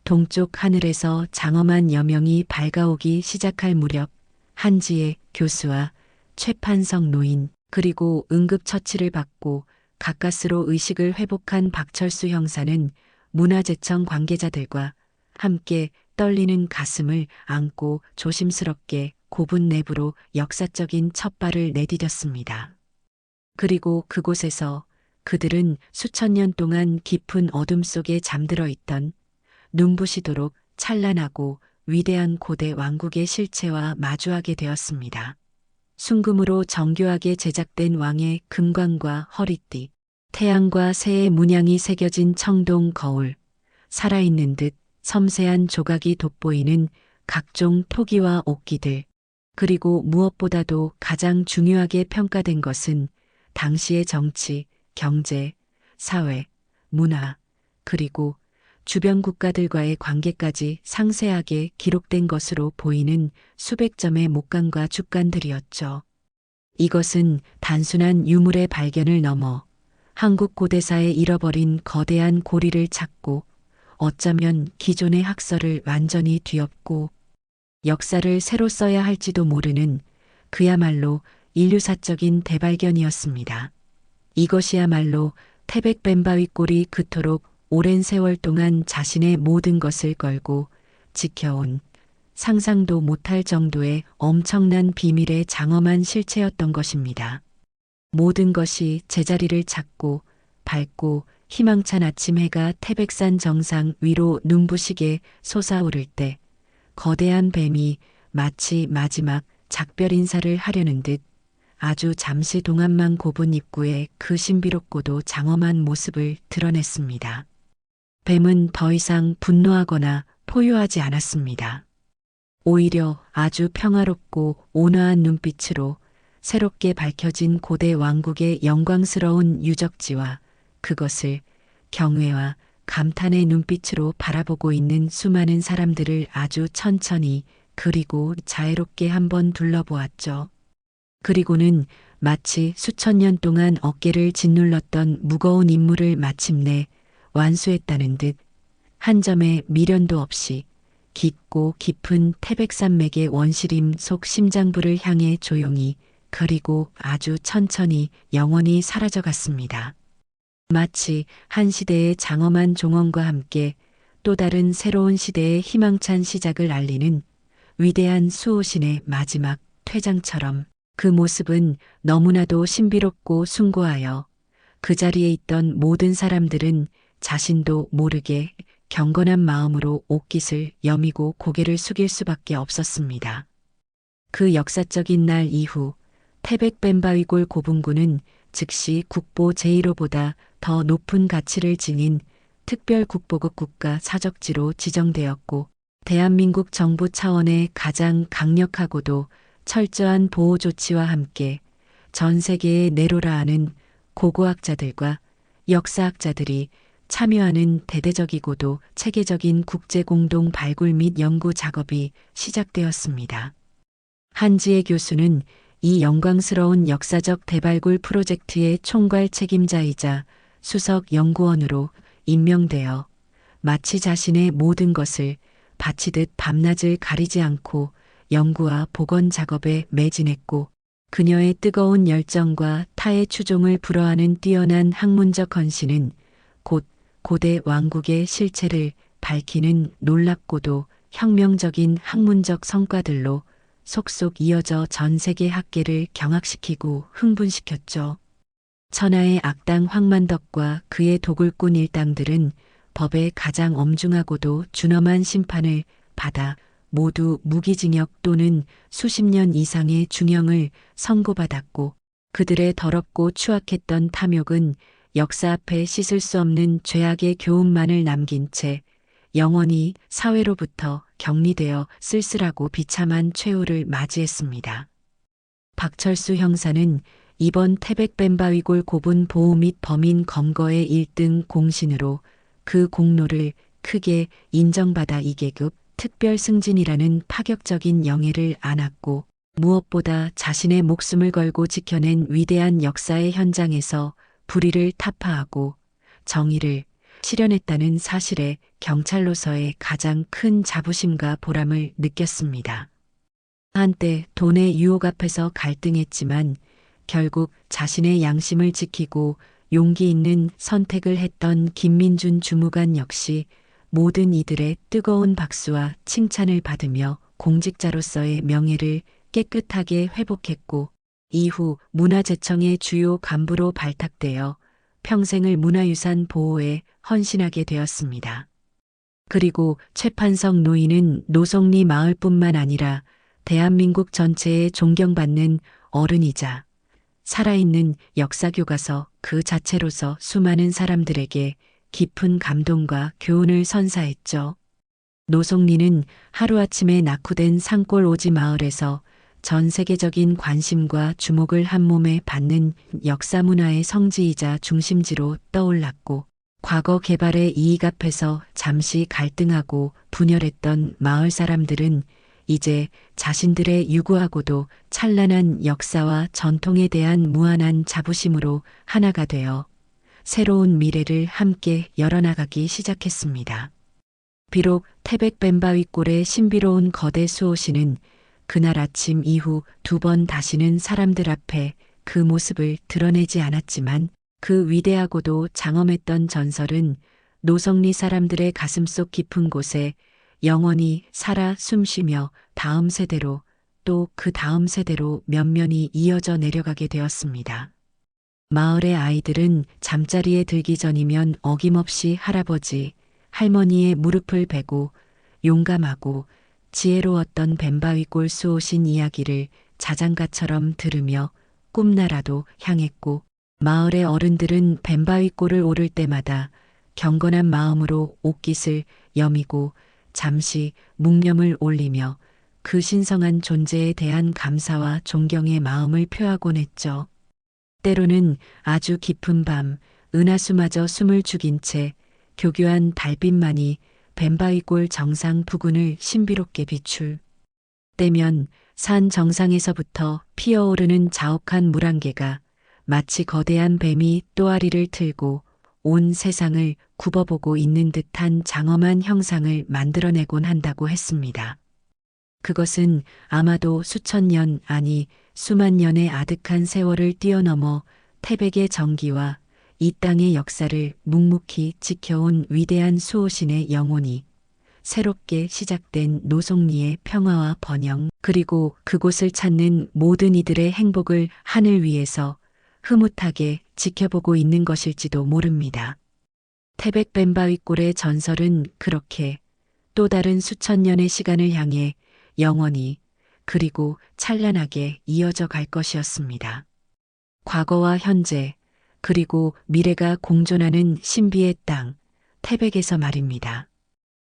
S2: 동쪽 하늘에서 장엄한 여명이 밝아오기 시작할 무렵 한지의 교수와 최판석 노인, 그리고 응급처치를 받고 가까스로 의식을 회복한 박철수 형사는 문화재청 관계자들과 함께 떨리는 가슴을 안고 조심스럽게 고분 내부로 역사적인 첫발을 내디뎠습니다. 그리고 그곳에서 그들은 수천 년 동안 깊은 어둠 속에 잠들어 있던 눈부시도록 찬란하고 위대한 고대 왕국의 실체와 마주하게 되었습니다. 순금으로 정교하게 제작된 왕의 금관과 허리띠, 태양과 새의 문양이 새겨진 청동 거울, 살아있는 듯 섬세한 조각이 돋보이는 각종 토기와 옥기들, 그리고 무엇보다도 가장 중요하게 평가된 것은 당시의 정치, 경제, 사회, 문화, 그리고 주변 국가들과의 관계까지 상세하게 기록된 것으로 보이는 수백 점의 목관과 주관들이었죠. 이것은 단순한 유물의 발견을 넘어 한국 고대사의 잃어버린 거대한 고리를 찾고 어쩌면 기존의 학설을 완전히 뒤엎고 역사를 새로 써야 할지도 모르는 그야말로 인류사적인 대발견이었습니다. 이것이야말로 태백 뱀바위 꼴이 그토록 오랜 세월 동안 자신의 모든 것을 걸고 지켜온 상상도 못할 정도의 엄청난 비밀의 장엄한 실체였던 것입니다. 모든 것이 제자리를 찾고 밝고 희망찬 아침 해가 태백산 정상 위로 눈부시게 솟아오를 때 거대한 뱀이 마치 마지막 작별 인사를 하려는 듯 아주 잠시 동안만 곱은 입구에 그 신비롭고도 장엄한 모습을 드러냈습니다. 뱀은 더 이상 분노하거나 포효하지 않았습니다. 오히려 아주 평화롭고 온화한 눈빛으로 새롭게 밝혀진 고대 왕국의 영광스러운 유적지와 그것을 경외와 감탄의 눈빛으로 바라보고 있는 수많은 사람들을 아주 천천히 그리고 자애롭게 한번 둘러보았죠. 그리고는 마치 수천 년 동안 어깨를 짓눌렀던 무거운 임무를 마침내 완수했다는 듯 한 점의 미련도 없이 깊고 깊은 태백산맥의 원시림 속 심장부를 향해 조용히 그리고 아주 천천히 영원히 사라져갔습니다. 마치 한 시대의 장엄한 종언과 함께 또 다른 새로운 시대의 희망찬 시작을 알리는 위대한 수호신의 마지막 퇴장처럼 그 모습은 너무나도 신비롭고 숭고하여 그 자리에 있던 모든 사람들은 자신도 모르게 경건한 마음으로 옷깃을 여미고 고개를 숙일 수밖에 없었습니다. 그 역사적인 날 이후 태백 뱀바위골 고분군은 즉시 국보 제1호보다 더 높은 가치를 지닌 특별국보급 국가 사적지로 지정되었고 대한민국 정부 차원의 가장 강력하고도 철저한 보호 조치와 함께 전 세계의 내로라 하는 고고학자들과 역사학자들이 참여하는 대대적이고도 체계적인 국제 공동 발굴 및 연구 작업이 시작되었습니다. 한지혜 교수는 이 영광스러운 역사적 대발굴 프로젝트의 총괄 책임자이자 수석 연구원으로 임명되어 마치 자신의 모든 것을 바치듯 밤낮을 가리지 않고 연구와 복원 작업에 매진했고 그녀의 뜨거운 열정과 타의 추종을 불허하는 뛰어난 학문적 헌신은 곧 고대 왕국의 실체를 밝히는 놀랍고도 혁명적인 학문적 성과들로 속속 이어져 전 세계 학계를 경악시키고 흥분시켰죠. 천하의 악당 황만덕과 그의 도굴꾼 일당들은 법의 가장 엄중하고도 준엄한 심판을 받아 모두 무기징역 또는 수십 년 이상의 중형을 선고받았고 그들의 더럽고 추악했던 탐욕은 역사 앞에 씻을 수 없는 죄악의 교훈만을 남긴 채 영원히 사회로부터 격리되어 쓸쓸하고 비참한 최후를 맞이했습니다. 박철수 형사는 이번 태백 뱀바위골 고분 보호 및 범인 검거의 1등 공신으로 그 공로를 크게 인정받아 2계급 특별 승진이라는 파격적인 영예를 안았고 무엇보다 자신의 목숨을 걸고 지켜낸 위대한 역사의 현장에서 불의를 타파하고 정의를 실현했다는 사실에 경찰로서의 가장 큰 자부심과 보람을 느꼈습니다. 한때 돈의 유혹 앞에서 갈등했지만 결국 자신의 양심을 지키고 용기 있는 선택을 했던 김민준 주무관 역시 모든 이들의 뜨거운 박수와 칭찬을 받으며 공직자로서의 명예를 깨끗하게 회복했고 이후 문화재청의 주요 간부로 발탁되어 평생을 문화유산 보호에 헌신하게 되었습니다. 그리고 최판석 노인은 노송리 마을뿐만 아니라 대한민국 전체에 존경받는 어른이자 살아있는 역사교과서 그 자체로서 수많은 사람들에게 깊은 감동과 교훈을 선사했죠. 노송리는 하루아침에 낙후된 산골 오지 마을에서 전 세계적인 관심과 주목을 한몸에 받는 역사문화의 성지이자 중심지로 떠올랐고 과거 개발의 이익 앞에서 잠시 갈등하고 분열했던 마을 사람들은 이제 자신들의 유구하고도 찬란한 역사와 전통에 대한 무한한 자부심으로 하나가 되어 새로운 미래를 함께 열어나가기 시작했습니다. 비록 태백 뱀바위골의 신비로운 거대 수호신은 그날 아침 이후 2번 다시는 사람들 앞에 그 모습을 드러내지 않았지만 그 위대하고도 장엄했던 전설은 노성리 사람들의 가슴속 깊은 곳에 영원히 살아 숨쉬며 다음 세대로 또 그 다음 세대로 면면이 이어져 내려가게 되었습니다. 마을의 아이들은 잠자리에 들기 전이면 어김없이 할아버지, 할머니의 무릎을 베고 용감하고 지혜로웠던 뱀바위골 수호신 이야기를 자장가처럼 들으며 꿈나라도 향했고 마을의 어른들은 뱀바위골을 오를 때마다 경건한 마음으로 옷깃을 여미고 잠시 묵념을 올리며 그 신성한 존재에 대한 감사와 존경의 마음을 표하곤 했죠. 때로는 아주 깊은 밤 은하수마저 숨을 죽인 채 교교한 달빛만이 뱀바위골 정상 부근을 신비롭게 비출 때면 산 정상에서부터 피어오르는 자욱한 물안개가 마치 거대한 뱀이 또아리를 틀고 온 세상을 굽어보고 있는 듯한 장엄한 형상을 만들어내곤 한다고 했습니다. 그것은 아마도 수천 년 아니 수만 년의 아득한 세월을 뛰어넘어 태백의 정기와 이 땅의 역사를 묵묵히 지켜온 위대한 수호신의 영혼이 새롭게 시작된 노송리의 평화와 번영 그리고 그곳을 찾는 모든 이들의 행복을 하늘 위에서 흐뭇하게 지켜보고 있는 것일지도 모릅니다. 태백 뱀바위골의 전설은 그렇게 또 다른 수천 년의 시간을 향해 영원히 그리고 찬란하게 이어져 갈 것이었습니다. 과거와 현재 그리고 미래가 공존하는 신비의 땅 태백에서 말입니다.